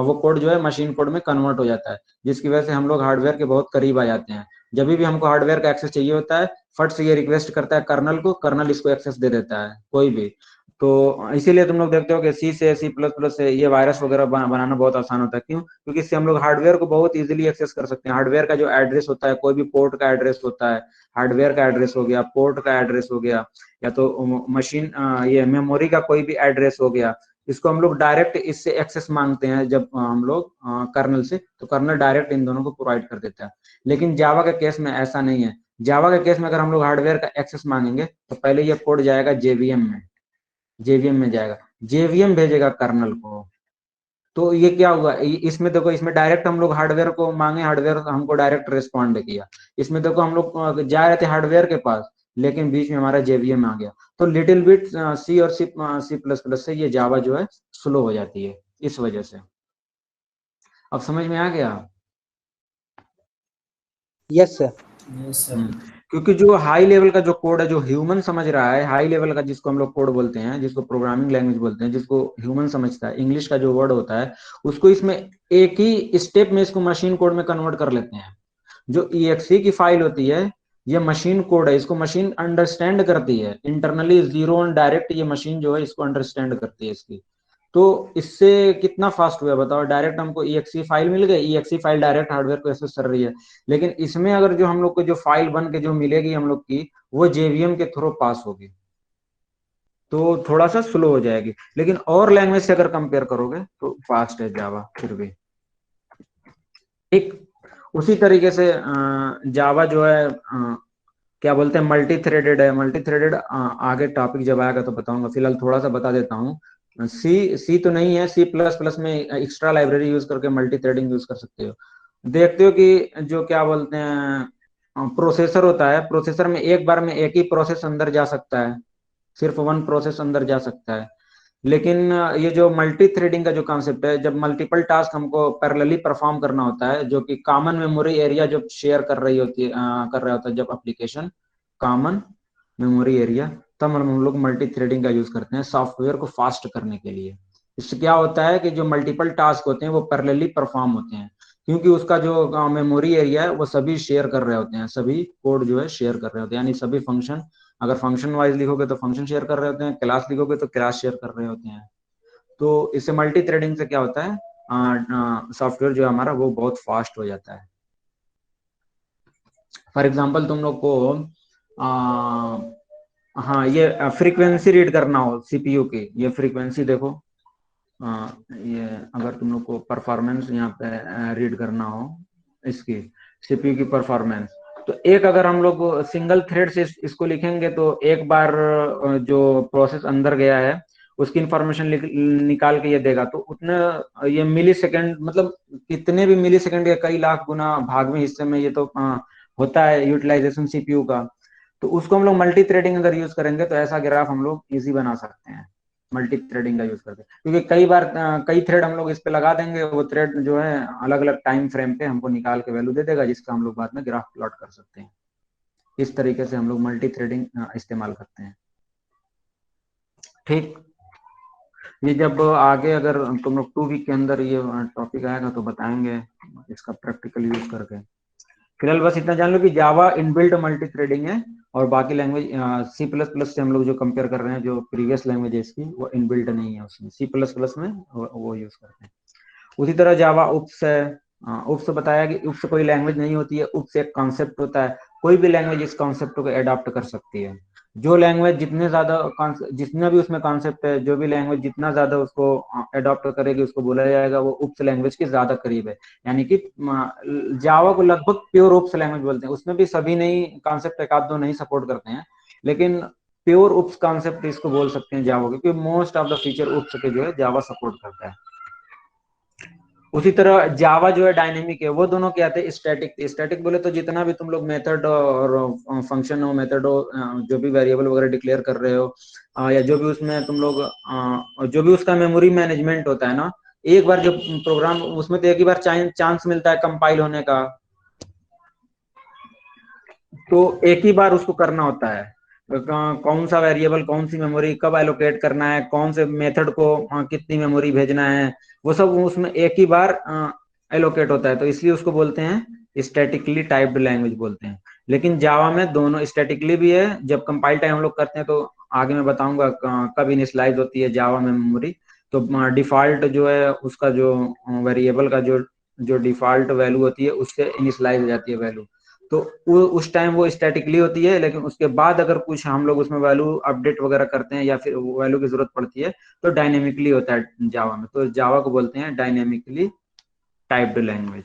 वो कोड जो है मशीन कोड में कन्वर्ट हो जाता है, जिसकी वजह से हम लोग हार्डवेयर के बहुत करीब आ जाते हैं। जब भी हमको हार्डवेयर का एक्सेस चाहिए होता है, फट से ये रिक्वेस्ट करता है कर्नल को, कर्नल इसको एक्सेस दे देता है कोई भी। तो इसीलिए तुम लोग देखते हो कि सी से सी प्लस प्लस से ये वायरस वगैरह बनाना बहुत आसान होता है। क्यों? क्योंकि इससे हम लोग हार्डवेयर को बहुत इजीली एक्सेस कर सकते हैं। हार्डवेयर का जो एड्रेस होता है, कोई भी पोर्ट का एड्रेस होता है, हार्डवेयर का एड्रेस हो गया, पोर्ट का एड्रेस हो गया, या तो मशीन ये मेमोरी का कोई भी एड्रेस हो गया, इसको हम लोग डायरेक्ट इससे एक्सेस मांगते हैं जब हम लोग कर्नल से, तो कर्नल डायरेक्ट इन दोनों को प्रोवाइड कर देता है। लेकिन जावा के केस में ऐसा नहीं है। जावा के केस में अगर हम लोग हार्डवेयर का एक्सेस मांगेंगे तो पहले ये कोड जाएगा जेवीएम में जाएगा, जेवीएम भेजेगा कर्नल को। तो ये क्या हुआ इसमें? देखो, इसमें डायरेक्ट हम लोग हार्डवेयर को मांगे, हार्डवेयर हमको डायरेक्ट रिस्पॉन्ड किया। इसमें देखो हम लोग जा रहे थे हार्डवेयर के पास, लेकिन बीच में हमारा जेवीएम आ गया। तो लिटिल बिट सी और सी प्लस प्लस से ये जावा जो है स्लो हो जाती है इस वजह से। अब समझ में आ गया? Yes sir. Yes sir. क्योंकि जो हाई लेवल का जो कोड है, जो ह्यूमन समझ रहा है, हाई लेवल का जिसको हम लोग कोड बोलते हैं, जिसको प्रोग्रामिंग लैंग्वेज बोलते हैं, जिसको ह्यूमन समझता है, इंग्लिश का जो वर्ड होता है, उसको इसमें एक ही स्टेप में इसको मशीन कोड में कन्वर्ट कर लेते हैं। जो EXE की फाइल होती है, ये मशीन कोड है, इसको मशीन अंडरस्टैंड करती है इंटरनली, जीरो ऑन डायरेक्ट ये मशीन जो है इसको अंडरस्टैंड करती है इसकी। तो इससे कितना फास्ट हुआ बताओ, डायरेक्ट हमको EXE फाइल मिल गई, EXE फाइल डायरेक्ट हार्डवेयर को एक्सेस कर रही है। लेकिन इसमें अगर जो हम लोग को जो फाइल बन के जो मिलेगी हम लोग की, वो JVM के थ्रू पास होगी, तो थोड़ा सा स्लो हो जाएगी। लेकिन और लैंग्वेज से अगर कंपेयर करोगे तो फास्ट है जावा फिर भी। ठीक उसी तरीके से जावा जो है क्या बोलते हैं, मल्टी थ्रेडेड है। मल्टी थ्रेडेड आगे टॉपिक जब आएगा तो बताऊंगा, फिलहाल थोड़ा सा बता देता हूँ। सी तो नहीं है, C++ में एक्स्ट्रा लाइब्रेरी यूज करके मल्टी थ्रेडिंग यूज कर सकते हो। देखते हो कि जो क्या बोलते हैं प्रोसेसर होता है, प्रोसेसर में एक बार में एक ही प्रोसेस अंदर जा सकता है, सिर्फ वन प्रोसेस अंदर जा सकता है। लेकिन ये जो मल्टी थ्रेडिंग का जो कॉन्सेप्ट है, जब मल्टीपल टास्क हमको पैरेलली परफॉर्म करना होता है, जो कि कॉमन मेमोरी एरिया जब शेयर कर रही होती है, कर रहा होता है जब एप्लीकेशन कॉमन मेमोरी एरिया, तब हम लोग मल्टी थ्रेडिंग का यूज करते हैं सॉफ्टवेयर को फास्ट करने के लिए। इससे क्या होता है कि जो मल्टीपल टास्क होते हैं वो पैरेलली परफॉर्म होते हैं, क्योंकि उसका जो मेमोरी एरिया है वो सभी शेयर कर रहे होते हैं, सभी कोड जो है शेयर कर रहे होते हैं, यानी सभी फंक्शन, अगर फंक्शन वाइज लिखोगे तो फंक्शन शेयर कर रहे होते हैं, क्लास लिखोगे तो क्लास शेयर कर रहे होते हैं। तो इससे मल्टी थ्रेडिंग से क्या होता है, सॉफ्टवेयर जो है हमारा वो बहुत फास्ट हो जाता है। फॉर एग्जाम्पल तुम लोग को हाँ ये फ्रीक्वेंसी रीड करना हो CPU की, ये फ्रीक्वेंसी देखो, ये अगर तुम लोग को परफॉर्मेंस यहाँ पे रीड करना हो इसकी CPU की परफॉर्मेंस, तो एक अगर हम लोग सिंगल थ्रेड से इसको लिखेंगे तो एक बार जो प्रोसेस अंदर गया है उसकी इंफॉर्मेशन निकाल के ये देगा, तो उतना ये मिली सेकेंड, मतलब कितने भी मिली सेकेंड के कई लाख गुना भागवें हिस्से में ये तो होता है यूटिलाइजेशन CPU का। तो उसको हम लोग मल्टी थ्रेडिंग अगर यूज करेंगे तो ऐसा ग्राफ हम लोग इजी बना सकते हैं मल्टी थ्रेडिंग का यूज करके, क्योंकि कई बार कई थ्रेड हम लोग इस पे लगा देंगे, वो थ्रेड जो है अलग अलग टाइम फ्रेम पे हमको निकाल के वैल्यू दे देगा, जिसका हम लोग बाद में ग्राफ प्लॉट कर सकते हैं। इस तरीके से हम लोग मल्टी थ्रेडिंग इस्तेमाल करते हैं। ठीक, ये जब आगे अगर तुम लोग 2 वीक के अंदर ये टॉपिक आएगा तो बताएंगे इसका प्रैक्टिकल यूज करके। फिलहाल बस इतना जान लो कि जावा इनबिल्ट मल्टी थ्रेडिंग है, और बाकी लैंग्वेज C++ से हम लोग जो कंपेयर कर रहे हैं, जो प्रीवियस लैंग्वेज है इसकी, वो इनबिल्ट नहीं है उसमें, C++ में वो यूज करते हैं। उसी तरह जावा उप्स है, उप्स बताया कि उप्स कोई लैंग्वेज नहीं होती है, उप्स एक कॉन्सेप्ट होता है, कोई भी लैंग्वेज इस कॉन्सेप्ट को अडॉप्ट कर सकती है। जो लैंग्वेज जितने ज्यादा जितना भी उसमें कॉन्सेप्ट है, जो भी लैंग्वेज जितना ज्यादा उसको अडॉप्ट करेगी उसको बोला जाएगा वो उप्स लैंग्वेज के ज्यादा करीब है। यानी कि जावा को लगभग प्योर उप्स लैंग्वेज बोलते हैं, उसमें भी सभी नहीं कॉन्सेप्ट एक आध दो नहीं सपोर्ट करते हैं, लेकिन प्योर उप्स कॉन्सेप्ट इसको बोल सकते हैं जावा, क्योंकि मोस्ट ऑफ द फीचर उप्स के जो है जावा सपोर्ट करता है। उसी तरह जावा जो है डायनेमिक है, वो दोनों क्या थे, स्टैटिक। स्टैटिक बोले तो जितना भी तुम लोग मेथड और फंक्शन हो, मेथड हो, जो भी वेरिएबल वगैरह डिक्लेयर कर रहे हो, या जो भी उसमें तुम लोग जो भी उसका मेमोरी मैनेजमेंट होता है ना, एक बार जो प्रोग्राम उसमें तो एक ही बार चांस मिलता है कंपाइल होने का, तो एक ही बार उसको करना होता है, कौन सा वेरिएबल कौन सी मेमोरी कब एलोकेट करना है, कौन से मेथड को कितनी मेमोरी भेजना है, वो सब उसमें एक ही बार एलोकेट होता है, तो इसलिए उसको बोलते हैं स्टैटिकली टाइप्ड लैंग्वेज बोलते हैं। लेकिन जावा में दोनों स्टैटिकली भी है, जब कंपाइल टाइम हम लोग करते हैं तो आगे मैं बताऊंगा कब इनिशियलाइज होती है जावा में मेमोरी, तो डिफॉल्ट जो है उसका जो वेरिएबल का जो डिफॉल्ट वैल्यू होती है उससे इनिशियलाइज हो जाती है वैल्यू, तो उस टाइम वो स्टैटिकली होती है। लेकिन उसके बाद अगर कुछ हम लोग उसमें वैल्यू अपडेट वगैरह करते हैं या फिर वैल्यू की जरूरत पड़ती है तो डायनेमिकली होता है जावा में, तो जावा को बोलते हैं डायनेमिकली टाइप्ड लैंग्वेज।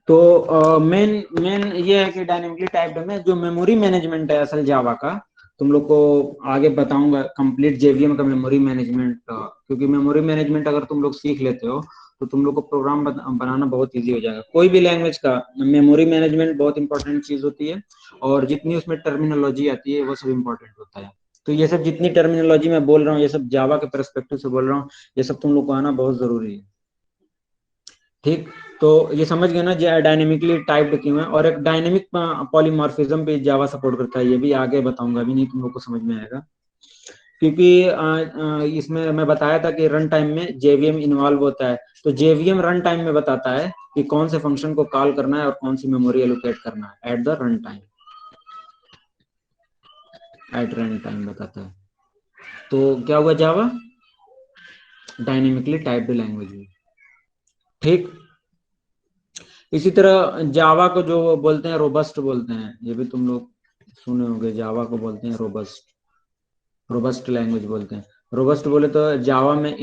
तो मेन ये है कि डायनेमिकली टाइप्ड में जो मेमोरी मैनेजमेंट है असल जावा का, तुम लोग को आगे बताऊंगा कंप्लीट JVM का मेमोरी मैनेजमेंट, क्योंकि मेमोरी मैनेजमेंट अगर तुम लोग सीख लेते हो तो तुम लोग को प्रोग्राम बनाना बहुत इजी हो जाएगा। कोई भी लैंग्वेज का मेमोरी मैनेजमेंट बहुत इंपॉर्टेंट चीज होती है, और जितनी उसमें टर्मिनोलॉजी आती है वो सब इंपॉर्टेंट होता है। तो ये सब जितनी टर्मिनोलॉजी मैं बोल रहा हूँ, ये सब जावा के पर्सपेक्टिव से बोल रहा हूँ, ये सब तुम लोग को आना बहुत जरूरी है। ठीक, तो ये समझ गए ना डायनेमिकली टाइप्ड क्यों है, और एक डायनेमिक पॉलीमॉर्फिज्म भी जावा सपोर्ट करता है, ये भी आगे बताऊंगा, अभी नहीं तुम लोग को समझ में आएगा, क्योंकि इसमें मैं बताया था कि रन टाइम में जेवीएम इन्वॉल्व होता है। तो जेवीएम रन टाइम में बताता है कि कौन से फंक्शन को कॉल करना है और कौन सी मेमोरी एलोकेट करना है at the run time, at run time बताता है। तो क्या हुआ, जावा डायनेमिकली टाइप्ड लैंग्वेज है। ठीक, इसी तरह जावा को जो बोलते हैं रोबस्ट बोलते हैं, ये भी तुम लोग सुने होंगे, जावा को बोलते हैं रोबस्ट, रोबस्ट लैंग्वेज बोलते हैं। रोबस्ट बोले तो जावा में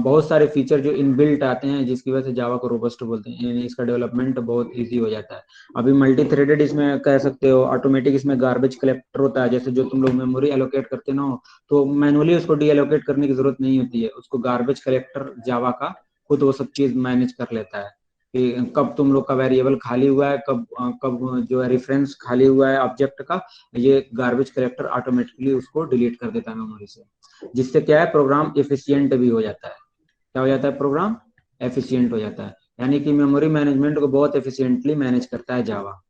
बहुत सारे फीचर जो इनबिल्ट आते हैं, जिसकी वजह से जावा को रोबस्ट बोलते हैं, यानी इसका डेवलपमेंट बहुत इजी हो जाता है। अभी मल्टी थ्रेडेड इसमें कह सकते हो, ऑटोमेटिक इसमें गार्बेज कलेक्टर होता है, जैसे जो तुम लोग मेमोरी एलोकेट करते ना हो, तो मैनुअली उसको डी एलोकेट करने की जरूरत नहीं होती है, उसको गार्बेज कलेक्टर जावा का खुद वो सब चीज मैनेज कर लेता है कि कब तुम लोग का वेरिएबल खाली हुआ है, कब जो है रेफरेंस खाली हुआ है ऑब्जेक्ट का, ये गार्बेज कलेक्टर ऑटोमेटिकली उसको डिलीट कर देता है मेमोरी से, जिससे क्या है प्रोग्राम एफिशिएंट भी हो जाता है। क्या हो जाता है, प्रोग्राम एफिशिएंट हो जाता है, यानी कि मेमोरी मैनेजमेंट को बहुत एफिशिएंटली मैनेज करता है जावा।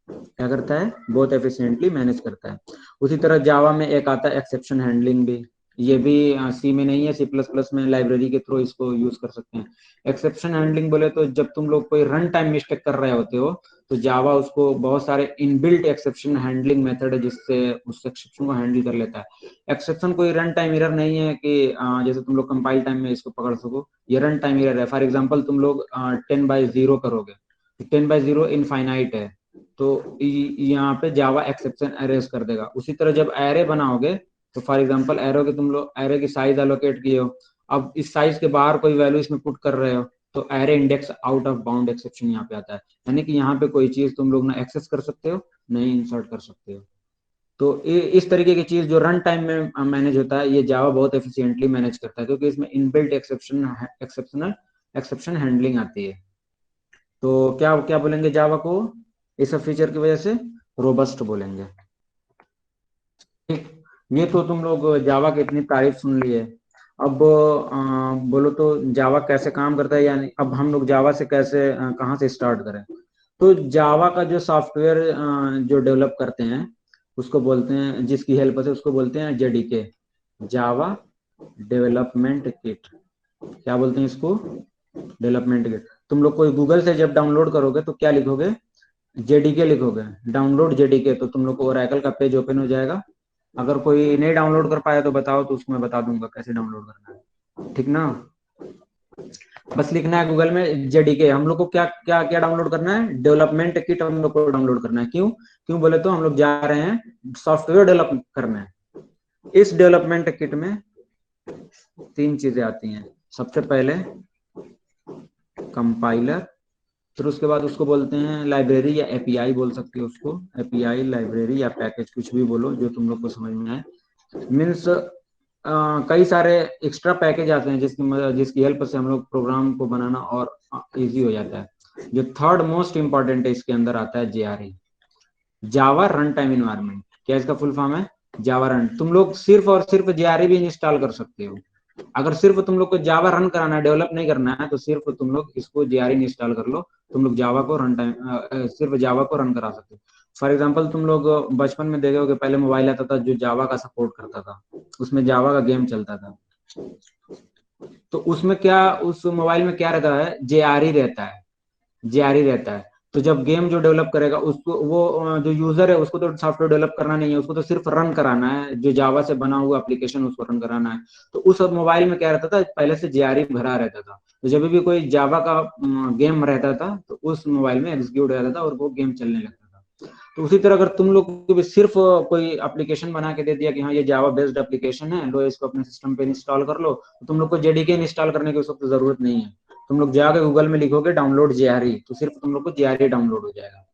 क्या करता है, बहुत एफिशिएंटली मैनेज करता है। उसी तरह जावा में एक आता है एक्सेप्शन हैंडलिंग भी, ये भी सी में नहीं है, सी प्लस प्लस में लाइब्रेरी के थ्रू इसको यूज कर सकते हैं। एक्सेप्शन हैंडलिंग बोले तो जब तुम लोग कोई रन टाइम मिस्टेक कर रहे होते हो, तो जावा उसको बहुत सारे इनबिल्ट एक्सेप्शन हैंडलिंग मेथड है जिससे उस एक्सेप्शन को हैंडल कर लेता है। एक्सेप्शन कोई रन टाइम एरर नहीं है कि जैसे तुम लोग कंपाइल टाइम में इसको पकड़ सको, ये रन टाइम एरर है। फॉर एग्जाम्पल तुम लोग 10/0 करोगे, 10/0 इनफाइनाइट है, तो यहाँ पे जावा एक्सेप्शन एरेज कर देगा। उसी तरह जब एरे बनाओगे, तो फॉर एग्जांपल एरो के तुम लोग एरे की साइज एलोकेट किए हो, अब इस साइज के बाहर कोई वैल्यू इसमें पुट कर रहे हो, तो array index out of bound exception यहाँ पे आता है, यानी कि यहाँ पे कोई चीज तुम लोग ना एक्सेस कर सकते हो, नहीं इंसर्ट कर सकते हो। तो इस तरीके की चीज जो रन टाइम में मैनेज होता है, ये जावा बहुत एफिशिएंटली मैनेज करता है, क्योंकि इसमें इनबिल्ट एक्सेप्शन हैंडलिंग आती है। तो क्या क्या बोलेंगे जावा को, इस सब फीचर की वजह से रोबस्ट बोलेंगे। ठीक, ये तो तुम लोग जावा की इतनी तारीफ सुन ली है। अब बोलो तो जावा कैसे काम करता है, यानी अब हम लोग जावा से कैसे कहाँ से स्टार्ट करें। तो जावा का जो सॉफ्टवेयर जो डेवलप करते हैं उसको बोलते हैं, जिसकी हेल्प से उसको बोलते हैं जेडीके, जावा डेवलपमेंट किट। क्या बोलते हैं इसको, डेवलपमेंट किट। तुम लोग कोई गूगल से जब डाउनलोड करोगे तो क्या लिखोगे, जेडीके लिखोगे, डाउनलोड जेडीके, तो तुम लोग को ओरेकल का पेज ओपन हो जाएगा। अगर कोई नहीं डाउनलोड कर पाया तो बताओ, तो उसको मैं बता दूंगा कैसे डाउनलोड करना है, ठीक ना। बस लिखना है गूगल में जेडीके। हम लोग को क्या क्या क्या डाउनलोड करना है, डेवलपमेंट किट हम लोग को डाउनलोड करना है। क्यों क्यों बोले तो हम लोग जा रहे हैं सॉफ्टवेयर डेवलप करना है। इस डेवलपमेंट किट में 3 चीजें आती हैं। सबसे पहले कंपाइलर, फिर उसके बाद उसको बोलते हैं लाइब्रेरी या एपीआई बोल सकते हो उसको, एपीआई लाइब्रेरी या पैकेज, कुछ भी बोलो जो तुम लोग को समझ में आए। मीन्स कई सारे एक्स्ट्रा पैकेज आते हैं जिसकी हेल्प से हम लोग प्रोग्राम को बनाना और इजी हो जाता है। जो थर्ड मोस्ट इंपॉर्टेंट है इसके अंदर आता है जेआरई, जावा रन टाइम इन्वायरमेंट। क्या इसका फुल फॉर्म है, जावा रन। तुम लोग सिर्फ और सिर्फ जेआरई भी इंस्टॉल कर सकते हो। अगर सिर्फ तुम लोग को जावा रन कराना है, डेवलप नहीं करना है, तो सिर्फ तुम लोग इसको जेआरई इंस्टॉल कर लो, तुम लोग जावा को रन टाइम सिर्फ जावा को रन करा सकते हो। फॉर एग्जांपल तुम लोग बचपन में देखे होगे, पहले मोबाइल आता था जो जावा का सपोर्ट करता था, उसमें जावा का गेम चलता था। तो उसमें क्या, उस मोबाइल में क्या रहता है, जेआरई रहता है, जेआरई रहता है। तो जब गेम जो डेवलप करेगा उसको, वो जो यूजर है उसको तो सॉफ्टवेयर डेवलप करना नहीं है, उसको तो सिर्फ रन कराना है, जो जावा से बना हुआ एप्लीकेशन उसको रन कराना है। तो उस मोबाइल में क्या रहता था, पहले से जेआरई भरा रहता था, तो जब भी कोई जावा का गेम रहता था तो उस मोबाइल में एग्जीक्यूट हो जाता था और वो गेम चलने लगता था। तो उसी तरह अगर तुम लोग को भी सिर्फ कोई एप्लीकेशन बना के दे दिया कि हाँ ये जावा बेस्ड एप्लीकेशन है, लो इसको अपने सिस्टम पे इंस्टॉल कर लो, तो तुम लोग को जेडीके इंस्टॉल करने की उस वक्त जरूरत नहीं है। तुम लोग जाके गूगल में लिखोगे डाउनलोड जेआरई, तो सिर्फ तुम लोग को जेआरई डाउनलोड हो जाएगा,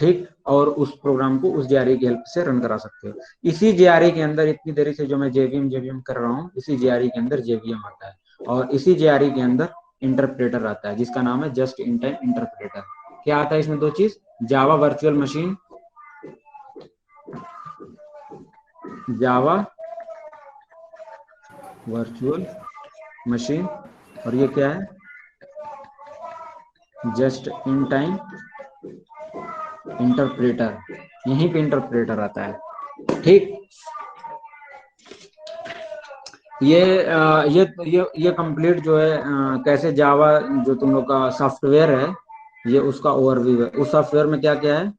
ठीक। और उस प्रोग्राम को उस जेआरई की हेल्प से रन करा सकते हो। इसी जेआरई के अंदर, इतनी देरी से जो मैं जेवीएम कर रहा हूँ, इसी जेआरई के अंदर जेवीएम आता है, और इसी जेआरई के अंदर इंटरप्रेटर आता है जिसका नाम है जस्ट इन टाइम इंटरप्रेटर। क्या आता है इसमें, 2 चीज, Java virtual machine, Java virtual machine, और ये क्या है, जस्ट इन टाइम इंटरप्रेटर, यहीं पे इंटरप्रेटर आता है। ठीक, ये कंप्लीट जो है कैसे जावा जो तुम लोग का सॉफ्टवेयर है, ये उसका ओवरव्यू है। उस सॉफ्टवेयर में क्या क्या है,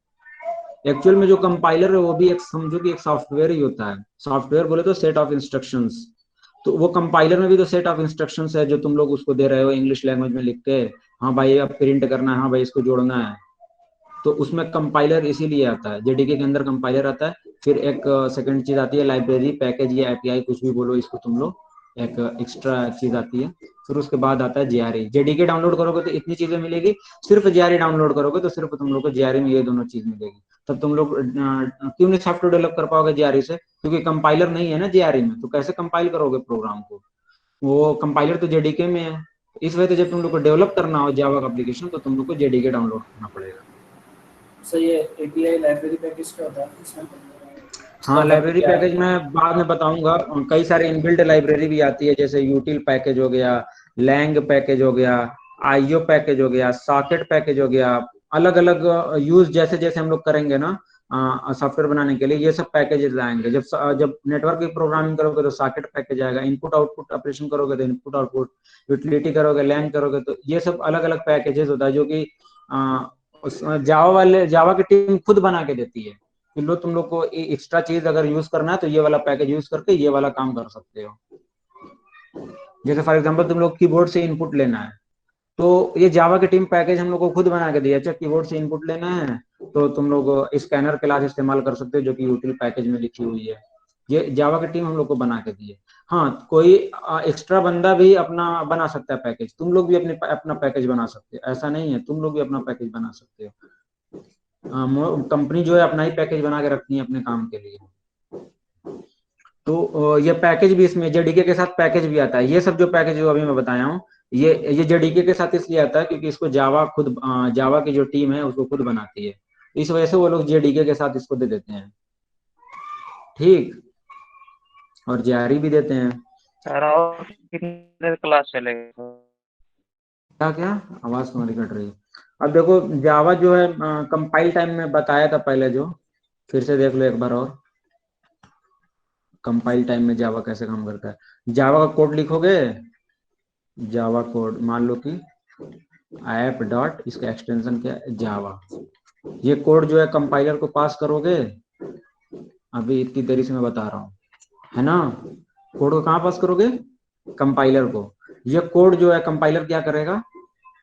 एक्चुअल में जो कंपाइलर है वो भी एक समझो कि एक सॉफ्टवेयर ही होता है। सॉफ्टवेयर बोले तो सेट ऑफ इंस्ट्रक्शंस, तो वो कंपाइलर में भी तो सेट ऑफ इंस्ट्रक्शंस है जो तुम लोग उसको दे रहे हो इंग्लिश लैंग्वेज में लिख के, हाँ भाई अब प्रिंट करना है, हाँ भाई इसको जोड़ना है, तो उसमें कंपाइलर इसीलिए आता है। जेडीके के अंदर कंपाइलर आता है। फिर एक सेकंड चीज आती है लाइब्रेरी, पैकेज या एपीआई कुछ भी बोलो इसको तुम लोग, एक एक्स्ट्रा चीज आती है। फिर उसके बाद आता है जेआरई। जेडीके डाउनलोड करोगे तो इतनी चीजें मिलेगी, सिर्फ जेआरई डाउनलोड करोगे तो सिर्फ तुम लोग को जेआरई में ये दोनों चीज मिलेगी। तब तुम लोग क्यों नहीं सॉफ्टवेयर डेवलप कर पाओगे जेआरई से, क्योंकि कंपाइलर नहीं है ना जेआरई में, तो कैसे कंपाइल करोगे प्रोग्राम को, वो कंपाइलर तो जेडीके में है। इस वजह से जब तुम लोग को डेवलप करना हो जावा का एप्लीकेशन तो तुम लोग को जेडीके डाउनलोड करना पड़ेगा। सर ये एपीआई लाइब्रेरी पैकेज क्या होता है इसमें? हाँ, लाइब्रेरी पैकेज में बाद में बताऊंगा। कई सारे इनबिल्ट लाइब्रेरी भी आती है, जैसे यूटिल पैकेज हो गया, लैंग पैकेज हो गया, आईओ पैकेज हो गया, सॉकेट पैकेज हो गया। अलग अलग यूज जैसे जैसे हम लोग करेंगे ना सॉफ्टवेयर बनाने के लिए, ये सब पैकेजेस आएंगे। जब नेटवर्क की प्रोग्रामिंग करोगे तो सॉकेट पैकेज आएगा, इनपुट आउटपुट ऑपरेशन करोगे तो इनपुट आउटपुट, यूटिलिटी करोगे, लैंग करोगे, तो ये सब अलग अलग पैकेजेस होता है जो कि जावा की टीम खुद बना के देती है। कि लो तुम लोग को एक्स्ट्रा चीज अगर यूज करना है तो ये वाला पैकेज यूज करके ये वाला काम कर सकते हो। जैसे फॉर एग्जांपल तुम लोग कीबोर्ड से इनपुट लेना है, तो ये जावा की टीम पैकेज हम लोग को खुद बना के दिया। अच्छा कीबोर्ड से इनपुट लेना है तो तुम लोग स्कैनर क्लास इस्तेमाल कर सकते हो जो कि यूटिल पैकेज में लिखी हुई है। ये जावा की टीम हम लोग को बना के दी है। हाँ, कोई एक्स्ट्रा बंदा भी अपना बना सकता है पैकेज, तुम लोग भी अपना पैकेज बना सकते हो, ऐसा नहीं है, तुम लोग भी अपना पैकेज बना सकते हो। कंपनी जो है अपना ही पैकेज बना के रखती है अपने काम के लिए। तो ये पैकेज भी इसमें जेडीके के साथ पैकेज भी आता है। ये सब जो पैकेज जो अभी मैं बताया हूँ ये जेडीके के साथ इसलिए आता है क्योंकि इसको जावा की जो टीम है उसको खुद बनाती है, इस वजह से वो लोग जेडीके के साथ इसको दे देते हैं। ठीक, और जेआरई भी देते हैं। सर और कितनी देर क्लास चलेगा? क्या आवाज तुम्हारी कट रही है। अब देखो जावा जो है कंपाइल टाइम में बताया था पहले, जो फिर से देख लो एक बार और, कंपाइल टाइम में जावा कैसे काम करता है। जावा का कोड लिखोगे, जावा कोड मान लो कि ऐप डॉट, इसका एक्सटेंशन क्या है, जावा। ये कोड जो है कंपाइलर को पास करोगे, अभी इतनी देरी से मैं बता रहा हूँ, है ना। कोड को कहाँ पास करोगे, कंपाइलर को। ये कोड जो है कंपाइलर क्या करेगा,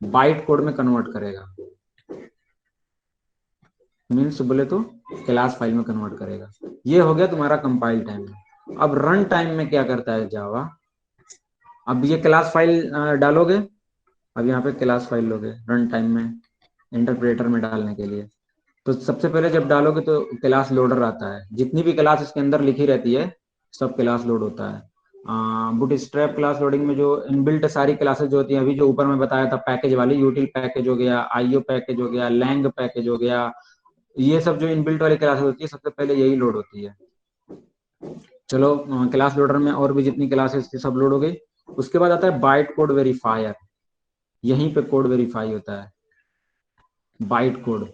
बाइट कोड में कन्वर्ट करेगा, मीन्स बोले तो क्लास फाइल में कन्वर्ट करेगा। ये हो गया तुम्हारा कंपाइल टाइम में। अब रन टाइम में क्या करता है जावा, अब ये क्लास फाइल डालोगे, अब यहाँ पे क्लास फाइल लोगे रन टाइम में इंटरप्रेटर में डालने के लिए। तो सबसे पहले जब डालोगे तो क्लास लोडर आता है, जितनी भी क्लास इसके अंदर लिखी रहती है सब क्लास लोड होता है। बूटस्ट्रैप क्लास लोडिंग में जो इनबिल्ट सारी क्लासेस जो होती हैं, अभी जो ऊपर में बताया था पैकेज वाली, यूटिल पैकेज हो गया, आईओ पैकेज हो गया, लैंग पैकेज हो गया, ये सब जो इनबिल्ट वाली क्लासेस होती है सबसे पहले यही लोड होती है। चलो क्लास लोडर में और भी जितनी क्लासेस थी सब लोड हो गई। उसके बाद आता है बाइट कोड वेरीफायर, यहीं पे कोड वेरीफाई होता है, बाइट कोड।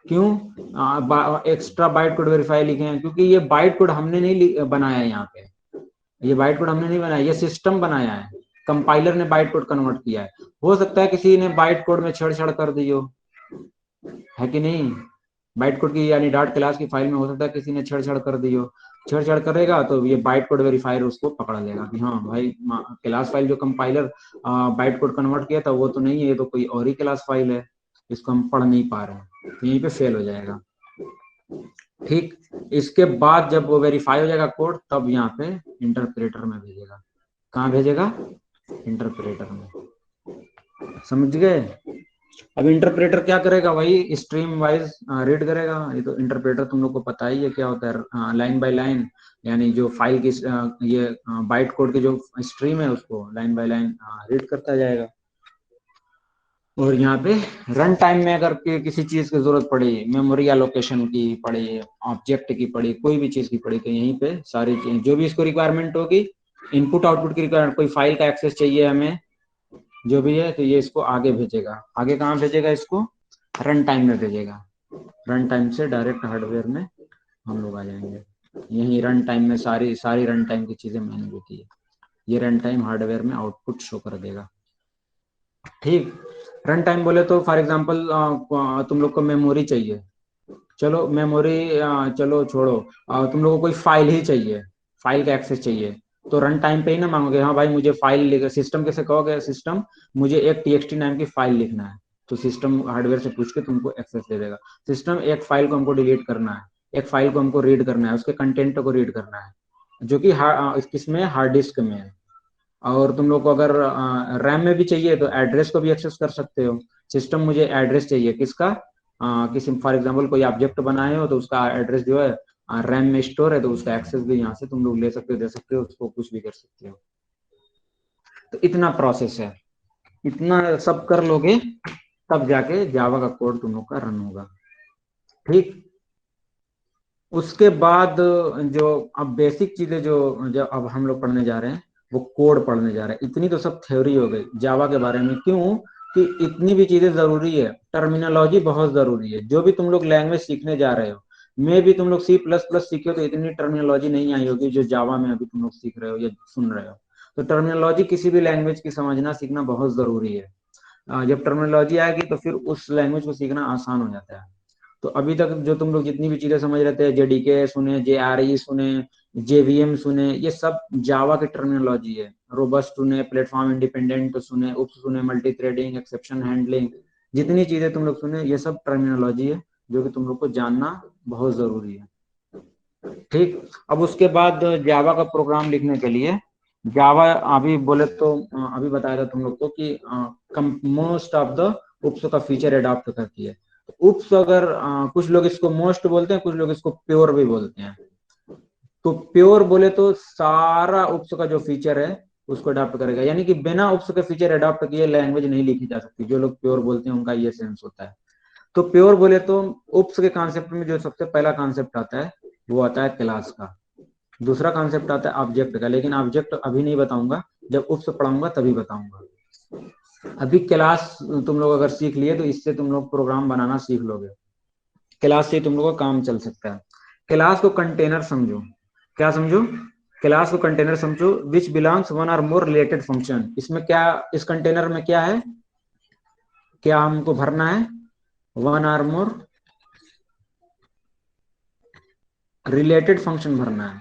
क्यों एक्स्ट्रा बाइट कोड वेरीफाई लिखे हैं, क्योंकि ये बाइट कोड हमने नहीं बनाया है, यहाँ पे ये बाइट कोड हमने नहीं बनाया, ये सिस्टम बनाया है, कंपाइलर ने बाइट कोड कन्वर्ट किया है। हो सकता है किसी ने बाइट कोड में छेड़छाड़ कर दी हो, है कि नहीं, बाइट कोड की यानी डॉट क्लास की फाइल में हो सकता है किसी ने छेड़छाड़ कर दी हो। छेड़छाड़ करेगा तो ये बाइट कोड वेरीफायर उसको पकड़ लेगा कि हाँ भाई क्लास फाइल जो कंपाइलर बाइट कोड कन्वर्ट किया था वो तो नहीं है, ये तो कोई और ही क्लास फाइल है, इसको हम पढ़ नहीं पा रहे हैं, तो यहीं पे फेल हो जाएगा। ठीक, इसके बाद जब वो वेरीफाई हो जाएगा कोड, तब यहाँ पे इंटरप्रेटर में भेजेगा। कहाँ भेजेगा, इंटरप्रेटर में, समझ गए। अब इंटरप्रेटर क्या करेगा, वही स्ट्रीम वाइज रीड करेगा। ये तो इंटरप्रेटर तुम लोग को पता ही है क्या होता है, लाइन बाय लाइन, यानी जो फाइल की ये बाइट कोड की जो स्ट्रीम है उसको लाइन बाय लाइन रीड करता जाएगा। और यहाँ पे रन टाइम में अगर किसी चीज की जरूरत पड़ी, मेमोरी एलोकेशन की पड़ी, ऑब्जेक्ट की पड़ी, कोई भी चीज की पड़ी, तो यहीं पे सारी चीज जो भी इसको रिक्वायरमेंट होगी, इनपुट आउटपुट की रिक्वायरमेंट, कोई फाइल का एक्सेस चाहिए हमें जो भी है, तो ये इसको आगे भेजेगा। आगे कहाँ भेजेगा? इसको रन टाइम में भेजेगा। रन टाइम से डायरेक्ट हार्डवेयर में हम लोग आ जाएंगे। यही रन टाइम में सारी सारी रन टाइम की चीजें मैनेज होती है। ये रन टाइम हार्डवेयर में आउटपुट शो कर देगा। ठीक, रन टाइम बोले तो फॉर एग्जांपल तुम लोग को मेमोरी चाहिए, चलो मेमोरी चलो छोड़ो, तुम लोग को कोई फाइल ही चाहिए, फाइल का एक्सेस चाहिए, तो रन टाइम पे ही ना मांगोगे, हाँ भाई मुझे फाइल लिख, सिस्टम कैसे कहोगे, सिस्टम मुझे एक txt नाम की फाइल लिखना है, तो सिस्टम हार्डवेयर से पूछ के तुमको एक्सेस दे देगा। सिस्टम एक फाइल को हमको डिलीट करना है, एक फाइल को हमको रीड करना है, उसके कंटेंट को रीड करना है, जो कि किसमें, हार्ड डिस्क में है। और तुम लोग को अगर रैम में भी चाहिए तो एड्रेस को भी एक्सेस कर सकते हो। सिस्टम मुझे एड्रेस चाहिए किसका, किसी फॉर एग्जांपल कोई ऑब्जेक्ट बनाए हो तो उसका एड्रेस जो है रैम में स्टोर है, तो उसका एक्सेस भी यहाँ से तुम लोग ले सकते हो, दे सकते हो, उसको कुछ भी कर सकते हो। तो इतना प्रोसेस है, इतना सब कर लोगे तब जाके जावा का कोड तुम लोग का रन होगा। ठीक, उसके बाद जो अब बेसिक चीजें जो अब हम लोग पढ़ने जा रहे हैं वो कोड पढ़ने जा रहे हैं। इतनी तो सब थ्योरी हो गई जावा के बारे में, क्यों कि इतनी भी चीजें जरूरी है, टर्मिनोलॉजी बहुत जरूरी है। जो भी तुम लोग लैंग्वेज सीखने जा रहे हो, मे भी तुम लोग C++ सीखे हो तो इतनी टर्मिनोलॉजी नहीं आई होगी जो जावा में अभी तुम लोग सीख रहे हो या सुन रहे हो। तो टर्मिनोलॉजी किसी भी लैंग्वेज की समझना सीखना बहुत जरूरी है। जब टर्मिनोलॉजी आएगी तो फिर उस लैंग्वेज को सीखना आसान हो जाता है। तो अभी तक जो तुम लोग जितनी भी चीजें समझ रहे थे, जेडीके सुने, JRE सुने, JVM सुने, ये सब जावा की टर्मिनोलॉजी है। रोबस्ट सुने, प्लेटफॉर्म इंडिपेंडेंट सुने, उप्स सुने, मल्टी थ्रेडिंग, एक्सेप्शन हैंडलिंग, जितनी चीजें तुम लोग सुने ये सब टर्मिनोलॉजी है जो कि तुम लोग को जानना बहुत जरूरी है। ठीक, अब उसके बाद जावा का प्रोग्राम लिखने के लिए जावा अभी बोले तो अभी बताया था तुम लोग को कि मोस्ट ऑफ द उप्स का फीचर अडॉप्ट करती है। उप्स अगर कुछ लोग इसको मोस्ट बोलते हैं, कुछ लोग इसको प्योर भी बोलते हैं। तो प्योर बोले तो सारा उप्स का जो फीचर है उसको अडॉप्ट करेगा, यानी कि बिना उप्स के फीचर अडॉप्ट किए लैंग्वेज नहीं लिखी जा सकती। जो लोग प्योर बोलते हैं उनका ये सेंस होता है। तो प्योर बोले तो उप्स के कॉन्सेप्ट में जो सबसे पहला कॉन्सेप्ट आता है वो आता है क्लास का, दूसरा कॉन्सेप्ट आता है ऑब्जेक्ट का, लेकिन ऑब्जेक्ट अभी नहीं बताऊंगा, जब उप्स पढ़ाऊंगा तभी बताऊंगा। अभी क्लास तुम लोग अगर सीख लिए तो इससे तुम लोग प्रोग्राम बनाना सीख लोगे, क्लास से तुम लोग का काम चल सकता है। क्लास को कंटेनर समझो, क्या समझो, क्लास को कंटेनर समझो, विच बिलोंग्स वन और मोर रिलेटेड फंक्शन। इसमें क्या, इस कंटेनर में क्या है, क्या हमको भरना है, वन और मोर रिलेटेड फंक्शन भरना है।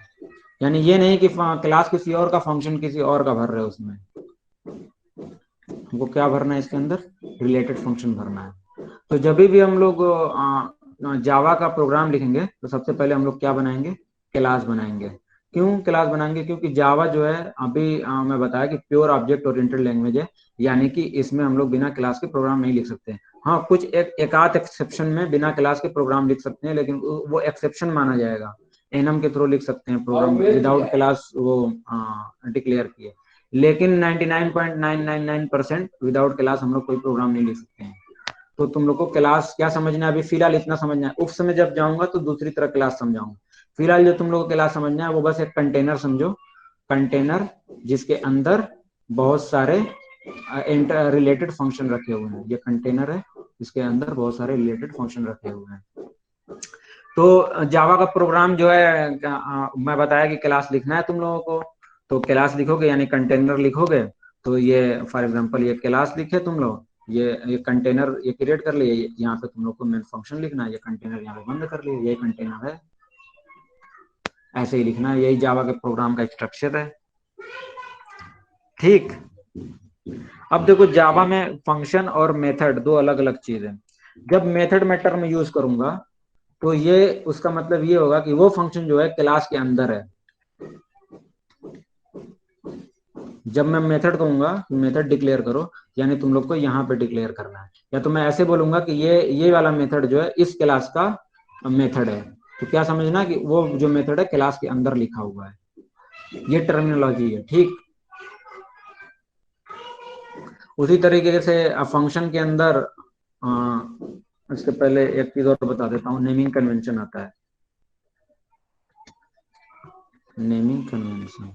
यानी ये नहीं कि क्लास किसी और का फंक्शन किसी और का भर रहे हो, उसमें हमको क्या भरना है, इसके अंदर रिलेटेड फंक्शन भरना है। तो जब भी हम लोग जावा का प्रोग्राम लिखेंगे तो सबसे पहले हम लोग क्या बनाएंगे, क्लास बनाएंगे। क्यों क्लास बनाएंगे, क्योंकि जावा जो है अभी मैं बताया कि प्योर ऑब्जेक्ट ओरिएंटेड लैंग्वेज है, यानी कि इसमें हम लोग बिना क्लास के प्रोग्राम नहीं लिख सकते। हाँ, कुछ एक आध एक्सेप्शन में बिना क्लास के प्रोग्राम लिख सकते हैं, लेकिन वो एक्सेप्शन माना जाएगा। एनम के थ्रू लिख सकते हैं प्रोग्राम विदाउट क्लास वो डिक्लेयर किए, लेकिन 99.999% विदाउट क्लास हम लोग कोई प्रोग्राम नहीं लिख सकते हैं। तो तुम लोग को क्लास क्या समझना है, अभी फिलहाल इतना समझना है। उस समय जब जाऊंगा तो दूसरी तरह क्लास समझाऊंगा। फिलहाल जो तुम लोग को क्लास समझना है वो बस एक कंटेनर समझो, कंटेनर जिसके अंदर बहुत सारे रिलेटेड फंक्शन रखे हुए हैं। ये कंटेनर है, इसके अंदर बहुत सारे रिलेटेड फंक्शन रखे हुए हैं। तो जावा का प्रोग्राम जो है मैं बताया कि क्लास लिखना है तुम लोगों को, तो क्लास लिखोगे यानी कंटेनर लिखोगे। तो ये फॉर एग्जांपल ये क्लास लिखे तुम लोग, ये कंटेनर ये क्रिएट कर लिए, यहाँ पे तुम लोग को मेन फंक्शन लिखना है, ये कंटेनर यहाँ पे बंद कर लिए, ये कंटेनर है, ऐसे ही लिखना है। यही जावा के प्रोग्राम का स्ट्रक्चर है। ठीक, अब देखो जावा में फंक्शन और मेथड दो अलग अलग चीज है। जब मेथड में टर्म यूज करूंगा तो ये उसका मतलब ये होगा कि वो फंक्शन जो है क्लास के अंदर है। जब मैं मेथड कहूंगा मेथड डिक्लेयर करो, यानी तुम लोग को यहाँ पे डिक्लेयर करना है। या तो मैं ऐसे बोलूंगा कि ये वाला मेथड जो है इस क्लास का मेथड है, तो क्या समझना कि वो जो मेथड है क्लास के अंदर लिखा हुआ है। ये टर्मिनोलॉजी है। ठीक, उसी तरीके से फंक्शन के अंदर इसके पहले एक चीज और बता देता हूँ, नेमिंग कन्वेंशन आता है। नेमिंग कन्वेंशन,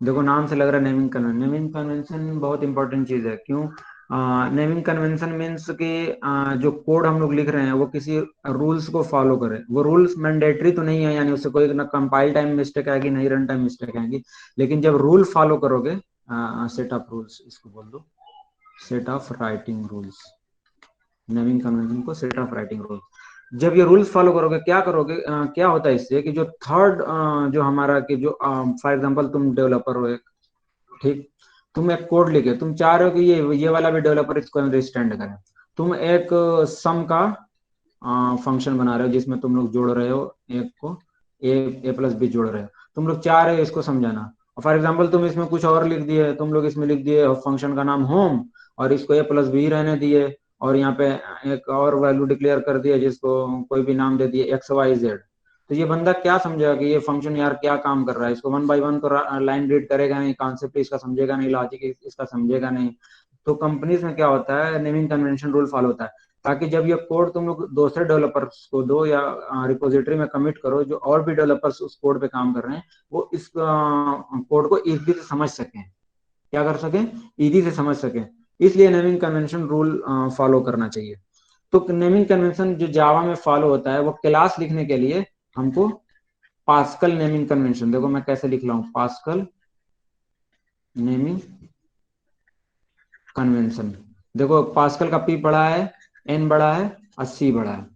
देखो नाम से लग रहा है नेमिंग कन्वेंशन। नेमिंग कन्वेंशन बहुत इंपॉर्टेंट चीज है। क्यों? नेमिंग कन्वेंशन मीन्स कि जो कोड हम लोग लिख रहे हैं वो किसी रूल्स को फॉलो करे। वो रूल्स मैंडेटरी तो नहीं है, यानी उससे कोई ना कंपाइल टाइम मिस्टेक आएगी, नहीं रन टाइम मिस्टेक आएगी, लेकिन जब रूल फॉलो करोगे, सेट ऑफ रूल्स इसको बोल दो, set of writing rules. Naming convention को सेट ऑफ राइटिंग रूल्स, जब ये रूल्स फॉलो करोगे क्या करोगे, क्या होता है इससे कि जो थर्ड जो हमारा कि जो फॉर एग्जांपल तुम डेवलपर हो एक, ठीक, तुम एक कोड लिखे, तुम चाह रहे हो कि ये वाला भी डेवलपर इसको अंडरस्टैंड करे। तुम एक सम का फंक्शन बना रहे हो जिसमें तुम लोग जोड़ रहे हो एक को, ए प्लस बी जोड़ रहे हो, तुम लोग चाह रहे हो इसको समझाना। फॉर एग्जाम्पल तुम इसमें कुछ और लिख दिए, तुम लोग इसमें लिख दिए फंक्शन का नाम होम और इसको ए प्लस बी रहने दिए, और यहाँ पे एक और वैल्यू डिक्लेयर कर दिया जिसको कोई भी नाम दे दिए एक्स वाई जेड। तो ये बंदा क्या समझेगा कि ये फंक्शन यार क्या काम कर रहा है? इसको वन बाय वन तो लाइन रीड करेगा नहीं, कॉन्सेप्ट इसका समझेगा नहीं, लॉजिक इसका समझेगा नहीं। तो कंपनीज में क्या होता है, नेमिंग कन्वेंशन रूल फॉलो होता है, ताकि जब ये कोड तुम लोग दूसरे डेवलपर्स को दो या रिपोजिटरी में कमिट करो, जो और भी डेवलपर्स उस कोड पे काम कर रहे हैं, वो इस कोड को इजीली से समझ सकें। क्या कर सकें? इजी से समझ सकें। इसलिए नेमिंग कन्वेंशन रूल फॉलो करना चाहिए। तो नेमिंग कन्वेंशन जो जावा में फॉलो होता है, वो क्लास लिखने के लिए हमको पास्कल नेमिंग कन्वेंशन, देखो मैं कैसे लिख रहा हूं, पास्कल नेमिंग कन्वेंशन। देखो पास्कल का पी बड़ा है, एन बड़ा है और सी बड़ा है।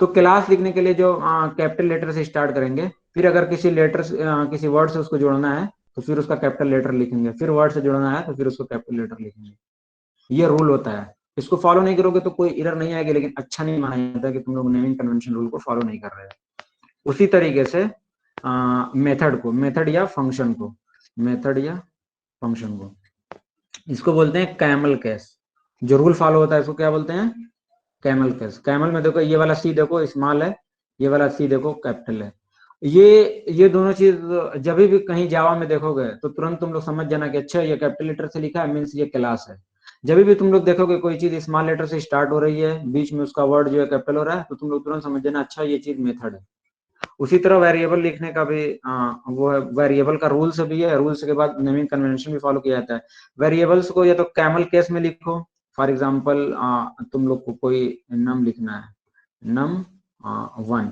तो क्लास लिखने के लिए जो कैपिटल लेटर से स्टार्ट करेंगे, फिर अगर किसी लेटर किसी वर्ड से उसको जोड़ना है तो फिर उसका कैपिटल लेटर लिखेंगे, फिर वर्ड से जोड़ना है तो फिर उसको कैपिटल लेटर लिखेंगे। ये रूल होता है। इसको फॉलो नहीं करोगे तो कोई एरर नहीं आएगी, लेकिन अच्छा नहीं माना जाता कि तुम लोग नेमिंग कन्वेंशन रूल को फॉलो नहीं कर रहे हो। उसी तरीके से मेथड को, मेथड या फंक्शन को, मेथड या फंक्शन को, इसको बोलते हैं कैमल केस। जो रूल फॉलो होता है इसको क्या बोलते हैं? Camel case. कैमल में देखो ये वाला सी देखो स्मॉल है, ये वाला सी देखो कैपिटल है। ये दोनों चीज जब भी कहीं जावा में देखोगे तो तुरंत तुम लोग समझ जाना कि अच्छा ये कैपिटल लेटर से लिखा है, मीन्स ये क्लास है। जब भी तुम लोग देखोगे कोई चीज स्मॉल लेटर से स्टार्ट हो रही है, बीच में उसका वर्ड जो है कैपिटल हो रहा है, तो तुम लोग तुरंत समझ जाना अच्छा ये चीज मेथड है। उसी तरह वेरिएबल लिखने का भी वो है, वेरिएबल का रूल्स भी है, रूल्स के बाद नेमिंग कन्वेंशन भी फॉलो किया जाता है। वेरिएबल्स को या तो कैमल केस में लिखो, फॉर एग्जांपल तुम लोग को कोई नम लिखना है, नम 1,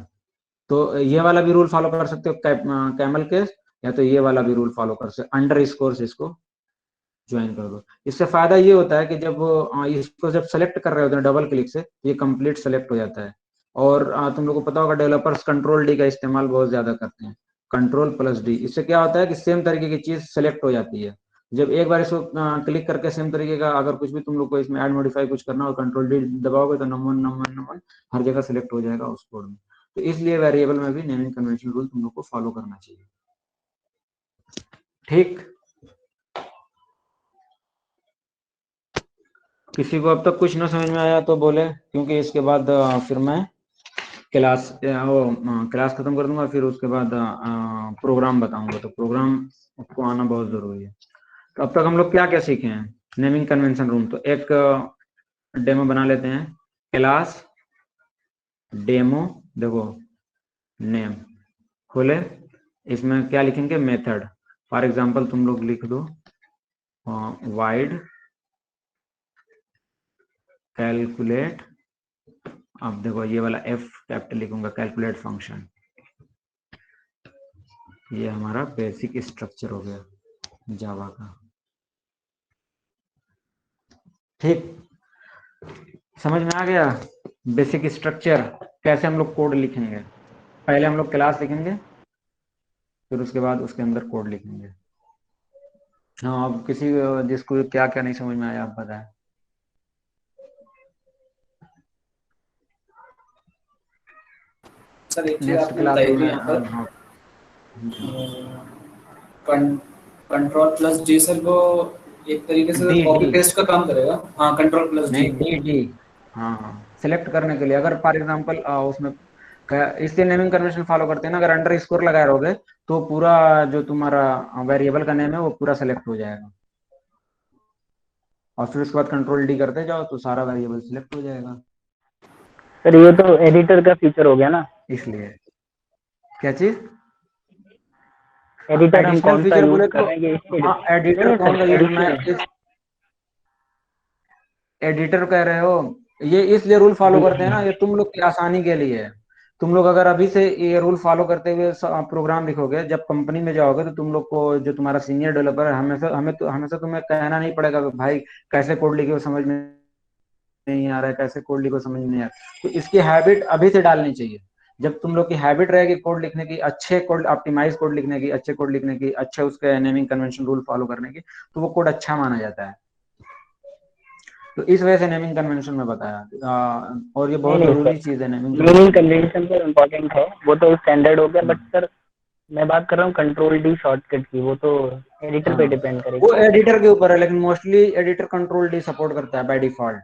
तो ये वाला भी रूल फॉलो कर सकते हो कैमल केस, या तो ये वाला भी रूल फॉलो कर सकते हो, अंडर स्कोर से इसको ज्वाइन कर दो। इससे फायदा ये होता है कि जब इसको जब सेलेक्ट कर रहे होते हैं डबल क्लिक से, ये कंप्लीट सेलेक्ट हो जाता है। और तुम लोग को पता होगा डेवलपर्स कंट्रोल डी का इस्तेमाल बहुत ज्यादा करते हैं, कंट्रोल प्लस डी। इससे क्या होता है कि सेम तरीके की चीज सेलेक्ट हो जाती है। जब एक बार इसको क्लिक करके सेम तरीके का अगर कुछ भी तुम लोग को इसमें ऐड मॉडिफाई कुछ करना हो, कंट्रोल डी दबाओगे तो नंबर हर जगह सेलेक्ट हो जाएगा उस कोड में। तो इसलिए वेरिएबल में भी नेमिंग कन्वेंशन रूल तुम लोग को फॉलो करना चाहिए। ठीक, किसी को अब तक कुछ ना समझ में आया तो बोले, क्योंकि इसके बाद फिर मैं क्लास क्लास खत्म कर दूंगा, फिर उसके बाद प्रोग्राम बताऊंगा। तो प्रोग्राम को आना बहुत जरूरी है। तो अब तक हम लोग क्या क्या सीखे हैं नेमिंग कन्वेंशन रूल। तो एक डेमो बना लेते हैं, क्लास डेमो, देखो नेम खोले, इसमें क्या लिखेंगे? मेथड। फॉर एग्जांपल तुम लोग लिख दो वाइड कैलकुलेट। अब देखो ये वाला एफ कैपिटल लिखूंगा, कैलकुलेट फंक्शन। ये हमारा बेसिक स्ट्रक्चर हो गया जावा का। ठीक, समझ में आ गया बेसिक स्ट्रक्चर कैसे हम लोग कोड लिखेंगे। पहले हम लोग क्लास लिखेंगे, फिर उसके बाद उसके अंदर कोड लिखेंगे। हाँ, अब किसी जिसको क्या क्या नहीं समझ में आया आप बताएं। सर एक चीज नेक्स्ट आपने क्लास बताई में थी यहाँ पर, हाँ, कंट्रोल प्लस जी सर, वो एक तरीके से कॉपी पेस्ट का काम करेगा। हाँ, कंट्रोल प्लस नहीं डी। डी, हाँ सेलेक्ट करने के लिए। अगर फॉर एग्जांपल उसमें इसलिए नेमिंग कन्वेंशन फॉलो करते हैं ना, अगर अंडर स्कोर लगाए रहोगे तो पूरा जो तुम्हारा वेरिएबल का नेम है वो पूरा सेलेक्ट हो जाएगा, और फिर उसके बाद कंट्रोल डी करते जाओ तो सारा वेरिएबल सिलेक्ट हो जाएगा। सर ये तो एडिटर का फीचर हो गया ना, इसलिए क्या चीज? एडिटर हम एडिशनल कौन सा फीचर यूज बोले कर तो रहे हैं ये? हाँ, एडिटर नहीं कौन सा सर, यूज करना है? एडिशनल। एडिटर कह रहे हो, ये इसलिए रूल फॉलो जी करते हैं ना, ये तुम लोग की आसानी के लिए है। तुम लोग अगर अभी से ये रूल फॉलो करते हुए प्रोग्राम लिखोगे, जब कंपनी में जाओगे तो तुम लोग को जो तुम्हारा सीनियर डेवलपर है, हमेशा तुम्हें कहना नहीं पड़ेगा कि भाई कैसे कोड लिखे हो समझ में नहीं आ रहा है, कैसे कोड लिखो समझ में नहीं आ रहा है। तो इसकी हैबिट अभी से डालनी चाहिए। जब तुम लोग की हैबिट रहेगी कोड लिखने की, अच्छे कोड, ऑप्टिमाइज कोड लिखने की, अच्छे कोड लिखने की, अच्छे उसके नेमिंग कन्वेंशन रूल फॉलो करने की, तो वो कोड अच्छा माना जाता है। तो इस वजह से नेमिंग कन्वेंशन में बताया, और ये नहीं बहुत नहीं जरूरी सर, चीज है नेमिंग नेमिंग कन्वेंशन। कन्वेंशन तो इम्पोर्टेंट है, वो तो स्टैंडर्ड हो गया, बट सर मैं बात कर रहा हूँ कंट्रोल डी शॉर्टकट की, वो तो एडिटर पे हाँ, डिपेंड वो करेगी। एडिटर के ऊपर है, लेकिन mostly editor control D support करता है बाय डिफॉल्ट,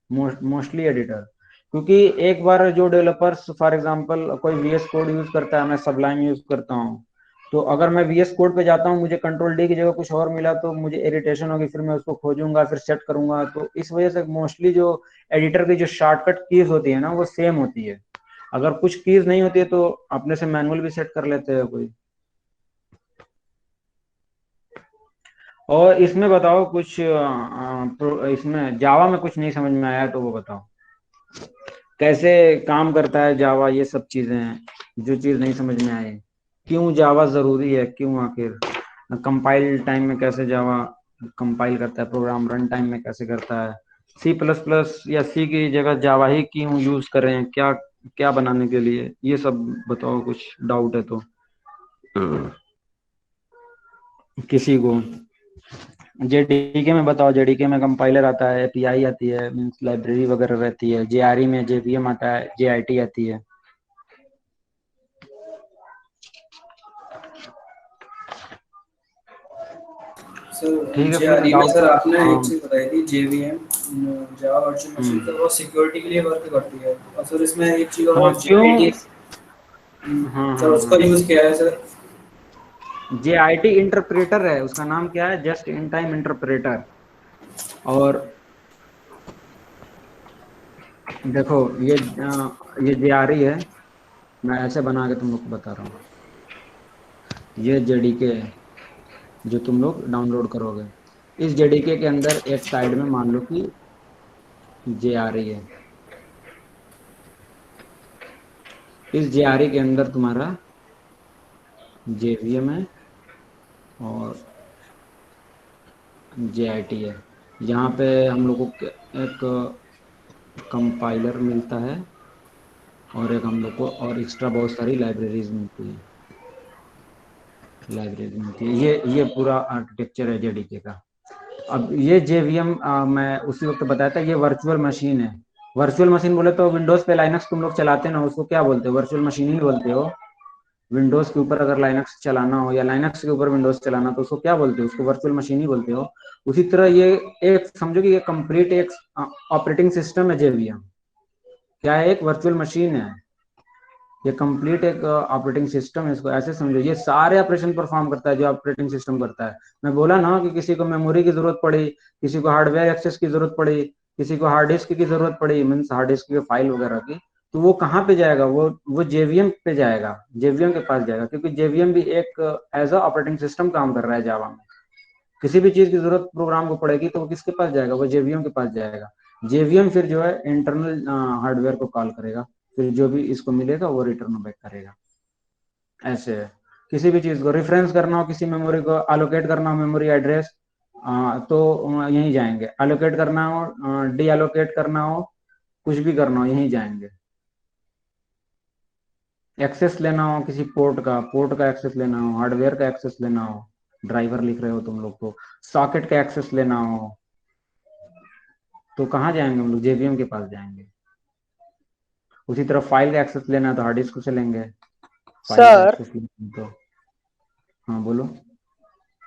मोस्टली एडिटर। क्योंकि एक बार जो डेवलपर्स फॉर एग्जांपल कोई वीएस कोड यूज करता है, मैं सबलाइम यूज करता हूँ, तो अगर मैं वीएस कोड पे जाता हूँ, मुझे कंट्रोल डी की जगह कुछ और मिला तो मुझे इरिटेशन होगी, फिर मैं उसको खोजूंगा, फिर सेट करूंगा। तो इस वजह से मोस्टली जो एडिटर की जो शॉर्टकट कीज होती है ना, वो सेम होती है। अगर कुछ कीज नहीं होती है तो अपने से मैनुअल भी सेट कर लेते हैं कोई। और इसमें बताओ कुछ, इसमें जावा में कुछ नहीं समझ में आया तो वो बताओ कैसे काम करता है जावा, ये सब चीजें जो चीज नहीं समझ में आई, क्यों जावा जरूरी है, क्यों आखिर कंपाइल टाइम में कैसे जावा कंपाइल करता है प्रोग्राम, रन टाइम में कैसे करता है, सी प्लस प्लस या सी की जगह जावा ही क्यों यूज करें, क्या क्या बनाने के लिए, ये सब बताओ, कुछ डाउट है तो किसी को। जेडीके में बताओ, जेडीके में कंपाइलर आता है, एपीआई आती है, मींस लाइब्रेरी वगैरह रहती है, जेआरई में जेवीएम आता है, जेआईटी आती है। सर ठीक है, फिर जेआरई में डाउट। सर आपने हाँ। एक चीज बताई थी, JVM Java virtual machine, sir वो सिक्योरिटी के लिए वर्क करती है, और सर इसमें एक चीज और हाँ है, क्यों? जेआईटी। हाँ सर हाँ उसका हाँ, यूज क्या है सर? जेआईटी इंटरप्रेटर है, उसका नाम क्या है, जस्ट इन टाइम इंटरप्रेटर। और देखो ये जेआरई है, मैं ऐसे बना के तुम लोग को बता रहा हूँ, ये जेडीके है जो तुम लोग डाउनलोड करोगे। इस जेडीके के अंदर एक साइड में मान लो कि जेआरई है, इस जेआरई के अंदर तुम्हारा जेवीएम है और जेआईटी है। यहाँ पे हम लोगों को एक कंपाइलर मिलता है, और एक हम लोग को और एक्स्ट्रा बहुत सारी लाइब्रेरीज मिलती है, ये पूरा आर्किटेक्चर है जेडीके का। अब ये जेवीएम मैं उसी वक्त बताया था, ये वर्चुअल मशीन है। वर्चुअल मशीन बोले तो विंडोज पे लाइनक्स तुम लोग चलाते ना, उसको क्या बोलते हो, वर्चुअल मशीन ही बोलते हो। विंडोज के ऊपर अगर लाइनक्स चलाना हो या लाइनक्स के ऊपर विंडोज चलाना, तो उसको क्या बोलते हो, उसको वर्चुअल मशीन ही बोलते हो। उसी तरह ये एक समझो कि ये कंप्लीट एक ऑपरेटिंग सिस्टम है जेवीएम। क्या है, एक वर्चुअल मशीन है, ये कंप्लीट एक ऑपरेटिंग सिस्टम है, इसको ऐसे समझो, ये सारे ऑपरेशन परफॉर्म करता है जो ऑपरेटिंग सिस्टम करता है। मैं बोला ना कि किसी को मेमोरी की जरूरत पड़ी, किसी को हार्डवेयर एक्सेस की जरूरत पड़ी, किसी को हार्ड डिस्क की जरूरत पड़ी, मीन्स हार्ड डिस्क की फाइल वगैरह की, तो वो कहाँ पे जाएगा, वो जेवीएम पे जाएगा, जेवीएम के पास जाएगा, क्योंकि जेवीएम भी एक एज अ ऑपरेटिंग सिस्टम काम कर रहा है जावा में। किसी भी चीज की जरूरत प्रोग्राम को पड़ेगी तो वो किसके पास जाएगा, वो जेवीएम के पास जाएगा। जेवीएम फिर जो है इंटरनल हार्डवेयर को कॉल करेगा, फिर जो भी इसको मिलेगा वो रिटर्न बैक करेगा। ऐसे है, किसी भी चीज को रेफरेंस करना हो, किसी मेमोरी को अलोकेट करना हो, मेमोरी एड्रेस, तो यहीं जाएंगे, अलोकेट करना हो, डी अलोकेट करना हो, कुछ भी करना हो, यहीं जाएंगे। एक्सेस लेना हो किसी पोर्ट का एक्सेस लेना हो, हार्डवेयर का एक्सेस लेना हो, ड्राइवर लिख रहे हो तुम लोग तो, सॉकेट का एक्सेस लेना हो, तो कहाँ जाएंगे हम लोग, जेवीएम के पास जाएंगे। उसी तरह फाइल का एक्सेस लेना है तो हार्ड डिस्क को चलेंगे, फाइल का सर एक्सेस लेना है तो। हाँ बोलो।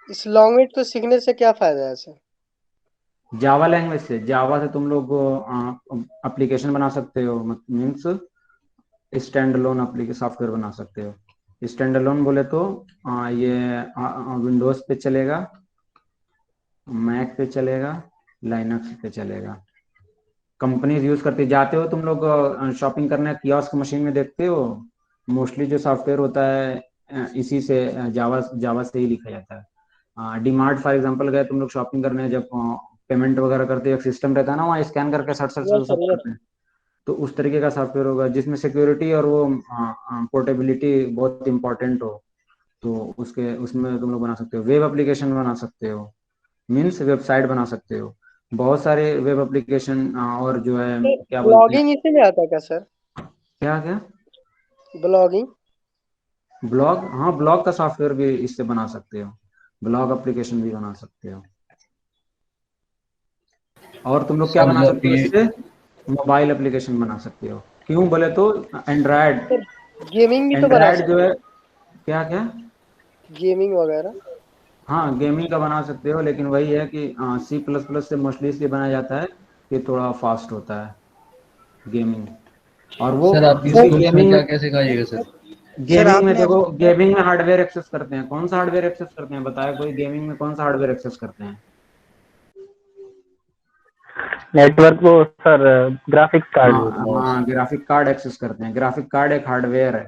इस लैंग्वेज को सीखने से क्या फायदा है सर? जावा लैंग्वेज से, जावा से तुम लोग एप्लीकेशन बना सकते हो, means stand alone application software बना सकते हो। स्टैंड अलोन बोले तो ये विंडोज पे चलेगा, मैक पे चलेगा, लाइनक्स पे चलेगा। कंपनीज यूज करती, जाते हो तुम लोग शॉपिंग करने कियोस्क मशीन में देखते हो, मोस्टली जो सॉफ्टवेयर होता है इसी से जावा जावा से ही लिखा जाता है। डीमार्ट फॉर एग्जांपल गए तुम लोग शॉपिंग करने, जब पेमेंट वगैरह करते हो, एक सिस्टम रहता है ना, वहाँ स्कैन करके सट सट यस सब सर, करते हैं। तो उस तरीके का सॉफ्टवेयर होगा जिसमें सिक्योरिटी और वो पोर्टेबिलिटी बहुत इंपॉर्टेंट हो, तो उसके उसमें तुम लोग बना सकते हो, वेब एप्लीकेशन बना सकते हो, मीन्स वेबसाइट बना सकते हो, बहुत सारे वेब एप्लीकेशन। और जो है क्या बोलते हैं, ब्लॉगिंग इसी में आता है क्या सर? क्या क्या ब्लॉगिंग। ब्लॉग, हाँ ब्लॉग का सॉफ्टवेयर भी इससे बना सकते हो, ब्लॉग एप्लीकेशन भी बना सकते हो। और तुम लोग क्या सर बना सकते हो ये इससे, मोबाइल एप्लीकेशन बना सकते हो। क्यों बोले तो एंड्रॉयड, सर गेमिंग भी तो बना एंड्रॉयड जो सकते है, हैं, क्या क्या गेमिंग वगैरह। हाँ गेमिंग का बना सकते हो, लेकिन वही है कि C++ से मोस्टली इसलिए बनाया जाता है कि थोड़ा फास्ट होता है गेमिंग। और वो सर आपकी क्योंकि स्कूल्स में क्या क्या सिखाइएगा सर? सर गेमिंग में आपने देखो, गेमिंग में हार्डवेयर एक्सेस करते हैं, कौन सा हार्डवेयर एक्सेस करते हैं बताया कोई, गेमिंग में कौन सा हार्डवेयर एक्सेस करते हैं? नेटवर्क वो सर ग्राफिक्स कार्ड हाँ होता है। हाँ, ग्राफिक कार्ड एक्सेस करते हैं, ग्राफिक कार्ड एक हार्डवेयर है।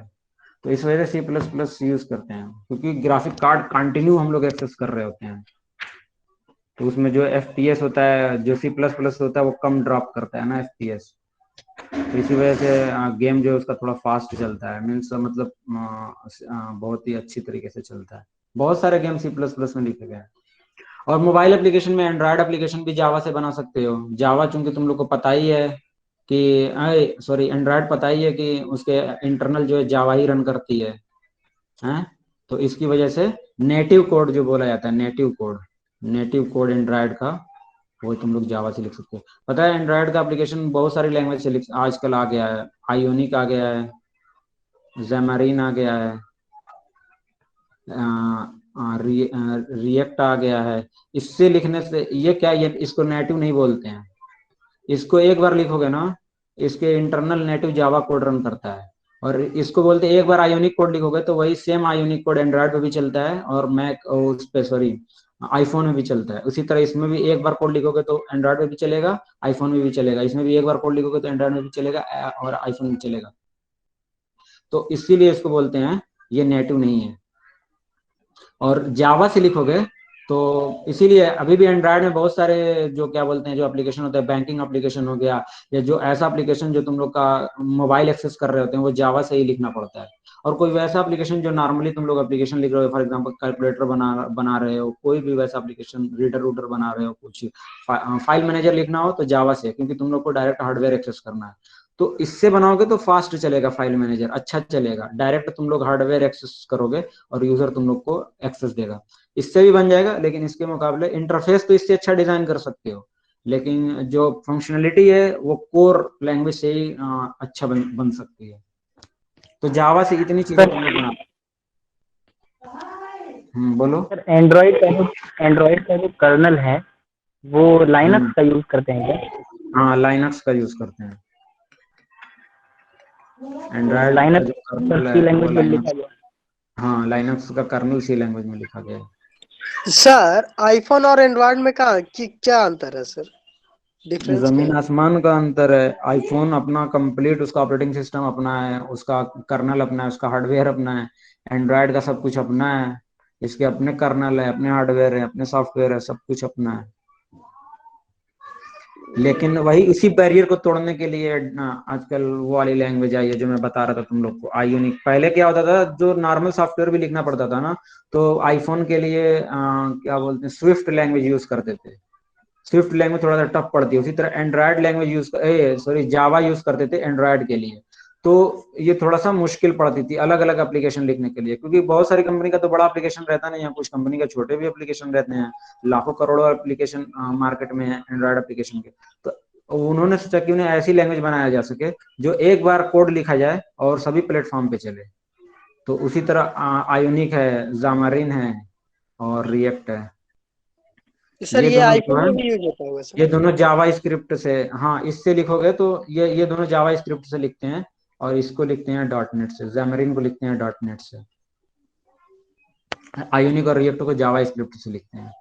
तो इस वजह से C++ यूज करते हैं, क्योंकि ग्राफिक कार्ड कंटिन्यू हम लोग एक्सेस कर रहे होते हैं, तो उसमें जो FPS होता है, जो C++ होता है वो कम ड्रॉप करता है ना FPS। तो इसी वजह से गेम जो है उसका थोड़ा फास्ट चलता है, मीन्स मतलब बहुत ही अच्छी तरीके से चलता है। बहुत सारे गेम C++ में लिखे गए हैं। और मोबाइल एप्लीकेशन में एंड्रॉयड एप्लीकेशन भी जावा से बना सकते हो। जावा चूंकि तुम लोग को पता ही है कि सॉरी एंड्रॉयड पता ही है कि उसके इंटरनल जो है जावा ही रन करती है। तो इसकी वजह से नेटिव कोड जो बोला जाता है, नेटिव कोड एंड्रॉयड का, वो तुम लोग जावा से लिख सकते हो। पता है एंड्रॉयड का एप्लीकेशन बहुत सारी लैंग्वेज से आजकल आ गया है, आयोनिक आ गया है, जेमारिन आ गया है, रिएक्ट आ गया है। इससे लिखने से ये क्या, ये इसको नेटिव नहीं बोलते हैं, इसको एक बार लिखोगे ना, इसके internal native Java code run करता है। और इसको बोलते हैं एक बार आयोनिक कोड लिखोगे तो वही सेम आयोनिक कोड एंड्रॉयड पे भी चलता है और मैक उस पे सॉरी आईफोन में भी चलता है। उसी तरह इसमें भी एक बार कोड लिखोगे तो एंड्रॉयड में भी चलेगा, आईफोन में भी चलेगा, इसमें भी एक बार कोड लिखोगे तो एंड्रॉयड में भी चलेगा और आईफोन में चलेगा। तो इसीलिए इसको बोलते हैं ये नेटिव नहीं है। और जावा से लिखोगे तो इसीलिए अभी भी एंड्रॉयड में बहुत सारे जो क्या बोलते हैं जो एप्लीकेशन होते हैं, बैंकिंग एप्लीकेशन हो गया या जो ऐसा एप्लीकेशन जो तुम लोग का मोबाइल एक्सेस कर रहे होते हैं, वो जावा से ही लिखना पड़ता है। और कोई वैसा एप्लीकेशन जो नॉर्मली तुम लोग एप्लीकेशन लिख रहे हो, फॉर एग्जांपल कैलकुलेटर बना रहे हो, कोई भी वैसा एप्लीकेशन रीडर रूडर बना रहे हो, कुछ फाइल मैनेजर लिखना हो तो जावा से, क्योंकि तुम लोग को डायरेक्ट हार्डवेयर एक्सेस करना है। तो इससे बनाओगे तो फास्ट चलेगा, फाइल मैनेजर अच्छा चलेगा, डायरेक्ट तुम लोग हार्डवेयर एक्सेस करोगे और यूजर तुम लोग को एक्सेस देगा। इससे भी बन जाएगा, लेकिन इसके मुकाबले इंटरफेस तो इससे अच्छा डिजाइन कर सकते हो, लेकिन जो फंक्शनलिटी है वो कोर लैंग्वेज से ही अच्छा बन सकती है। तो जावा से इतनी चीजें तुम लोग बना। बोलो। सर एंड्रॉइड का जो कर्नल है वो लाइनक्स का यूज करते हैं क्या? हाँ लाइनक्स का यूज करते हैं, एंड्रॉइड का लाइनक्स जो कर्नल सी है वो लैंग्वेज में लिखा लाइनक्स, गया। हाँ लाइनक्स का कर्नल सी लैंग्वेज में लिखा गया है। सर आईफोन और एंड्रॉइड में क्या अंतर है सर? डिफरेंस क्या जमीन है? आसमान का अंतर है। आईफोन अपना कंप्लीट उसका ऑपरेटिंग सिस्टम अपना है, उसका कर्नल अपना है, उसका हार्डवेयर अपना है। एंड्रॉयड का सब कुछ अपना है, इसके अपने कर्नल है, अपने हार्डवेयर है, अपने सॉफ्टवेयर है, सब कुछ अपना है। लेकिन वही इसी बैरियर को तोड़ने के लिए आजकल वो वाली लैंग्वेज आई है जो मैं बता रहा था तुम लोग को, आयोनिक। पहले क्या होता था, जो नॉर्मल सॉफ्टवेयर भी लिखना पड़ता था ना, तो आईफोन के लिए क्या बोलते हैं, स्विफ्ट लैंग्वेज यूज करते थे। स्विफ्ट लैंग्वेज थोड़ा सा टफ पड़ती है। उसी तरह एंड्रॉयड लैंग्वेज जावा यूज करते थे एंड्रॉयड के लिए। तो ये थोड़ा सा मुश्किल पड़ती थी अलग अलग एप्लीकेशन लिखने के लिए, क्योंकि बहुत सारी कंपनी का तो बड़ा एप्लीकेशन रहता नहीं है, कुछ कंपनी का छोटे भी एप्लीकेशन रहते हैं, लाखों करोड़ों एप्लीकेशन मार्केट में है एंड्रॉयड एप्लीकेशन के। तो उन्होंने सोचा कि उन्हें ऐसी लैंग्वेज बनाया जा सके जो एक बार कोड लिखा जाए और सभी प्लेटफॉर्म पे चले। तो उसी तरह आयोनिक है, जामारिन है और रिएक्ट है। सर ये ये दोनों जो आईफोन है, में भी यूज होता होगा सर? ये दोनों जावा स्क्रिप्ट से, हाँ इससे लिखोगे तो ये दोनों जावा स्क्रिप्ट से लिखते हैं, और इसको लिखते हैं डॉट नेट से, जैमरिन को लिखते हैं डॉट नेट से। आयोनिक और रिएक्टर को जावा स्क्रिप्ट से लिखते हैं।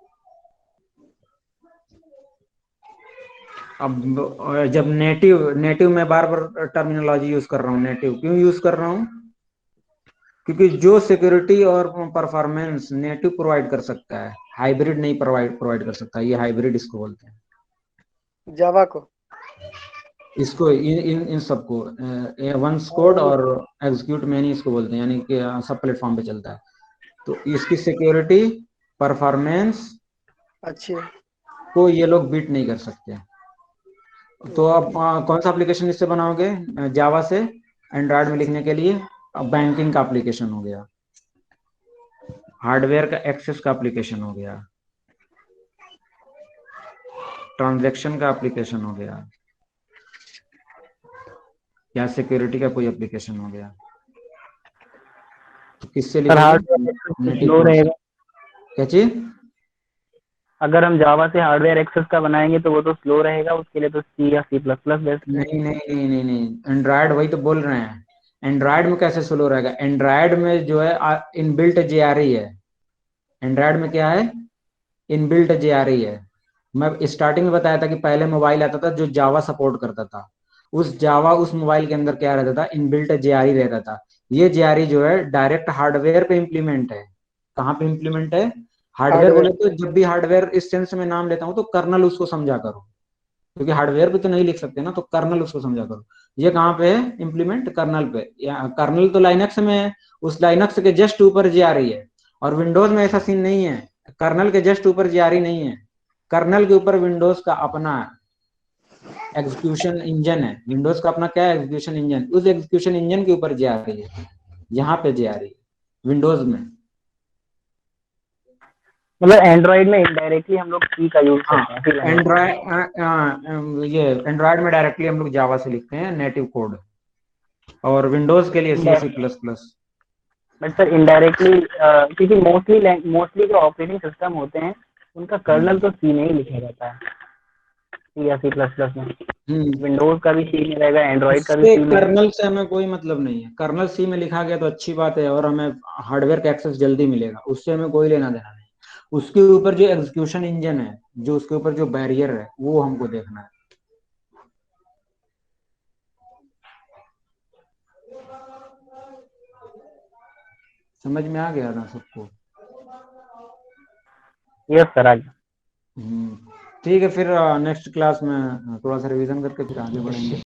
अब जब नेटिव नेटिव में बार बार टर्मिनोलॉजी यूज कर रहा हूँ, नेटिव क्यों यूज कर रहा हूँ? क्योंकि जो सिक्योरिटी और परफॉर्मेंस नेटिव प्रोवाइड कर सकता है, हाइब्रिड नहीं प्रोवाइड कर सकता। ये हाइब्रिड इसको बोलते हैं, जावा को। इसको इन सबको वंस कोड और एग्जीक्यूट मैनी इसको बोलते हैं, यानी कि सब प्लेटफॉर्म पे चलता है। तो इसकी सिक्योरिटी परफॉर्मेंस अच्छी है। को ये लोग बीट नहीं कर सकते। तो अब कौन सा एप्लीकेशन इससे बनाओगे जावा से एंड्रॉयड में लिखने के लिए? अब बैंकिंग का एप्लीकेशन हो गया, हार्डवेयर का एक्सेस का एप्लीकेशन हो गया, ट्रांजैक्शन का एप्लीकेशन हो गया, या सिक्योरिटी का कोई एप्लीकेशन हो गया। तो किससे लिखोगे? स्लो रहेगा। क्या चीज? अगर हम जावा से हार्डवेयर एक्सेस का बनाएंगे तो वो तो स्लो रहेगा, उसके लिए तो सी या सी प्लस प्लस बेस्ट है। नहीं नहीं नहीं नहीं नहीं, एंड्रॉयड वही तो बोल रहे हैं। एंड्रॉयड में कैसे स्लो रहेगा? एंड्रॉयड में जो है इनबिल्ट जेआरई है। एंड्रॉयड में क्या है? इनबिल्ट जेआरई है। मैं स्टार्टिंग में बताया था कि पहले मोबाइल आता था जो जावा सपोर्ट करता था। उस मोबाइल के अंदर क्या रहता था? इनबिल्ट जेआरई रहता था। ये जेआरई जो है डायरेक्ट हार्डवेयर पे इम्प्लीमेंट है। कहाँ पे इम्प्लीमेंट है? हार्डवेयर बोले तो जब भी हार्डवेयर इस सेंस में नाम लेता हूं तो कर्नल उसको समझा करो, क्योंकि हार्डवेयर पे तो नहीं लिख सकते ना, तो कर्नल उसको समझा करो। ये कहाँ पे है इम्प्लीमेंट? कर्नल पे। कर्नल तो लाइनक्स में है, उस लाइनक्स के जस्ट ऊपर जेआरई है। और विंडोज में ऐसा सीन नहीं है, कर्नल के जस्ट ऊपर जेआरई नहीं है। कर्नल के ऊपर विंडोज का अपना एग्जीक्यूशन इंजन है। विंडोज का अपना क्या है? Execution engine. उस एग्जीक्यूशन इंजन के ऊपर जेआरई है, यहाँ पे जेआरई विंडोज में। मतलब एंड्रॉइड में इनडायरेक्टली हम लोग सी का यूज करते हैं। एंड्रॉयड ये एंड्रॉयड में डायरेक्टली हम लोग जावा से लिखते हैं नेटिव कोड, और विंडोज के लिए C plus plus. But sir indirectly क्योंकि मोस्टली जो ऑपरेटिंग सिस्टम होते हैं उनका कर्नल तो सी में ही लिखा जाता है, सी या सी प्लस प्लस में। विंडोज का भी सी में रहेगा, एंड्रॉइड का भी सी में। कर्नल से हमें कोई मतलब नहीं है। कर्नल सी में लिखा गया तो अच्छी बात है, और हमें हार्डवेयर का एक्सेस जल्दी मिलेगा, उससे हमें कोई लेना देना नहीं। उसके ऊपर जो एग्जीक्यूशन इंजन है, जो उसके ऊपर जो बैरियर है, वो हमको देखना है। समझ में आ गया ना सबको? यस सर, आ गया। ठीक है, फिर नेक्स्ट क्लास में थोड़ा सा रिवीजन करके फिर आगे बढ़ेंगे।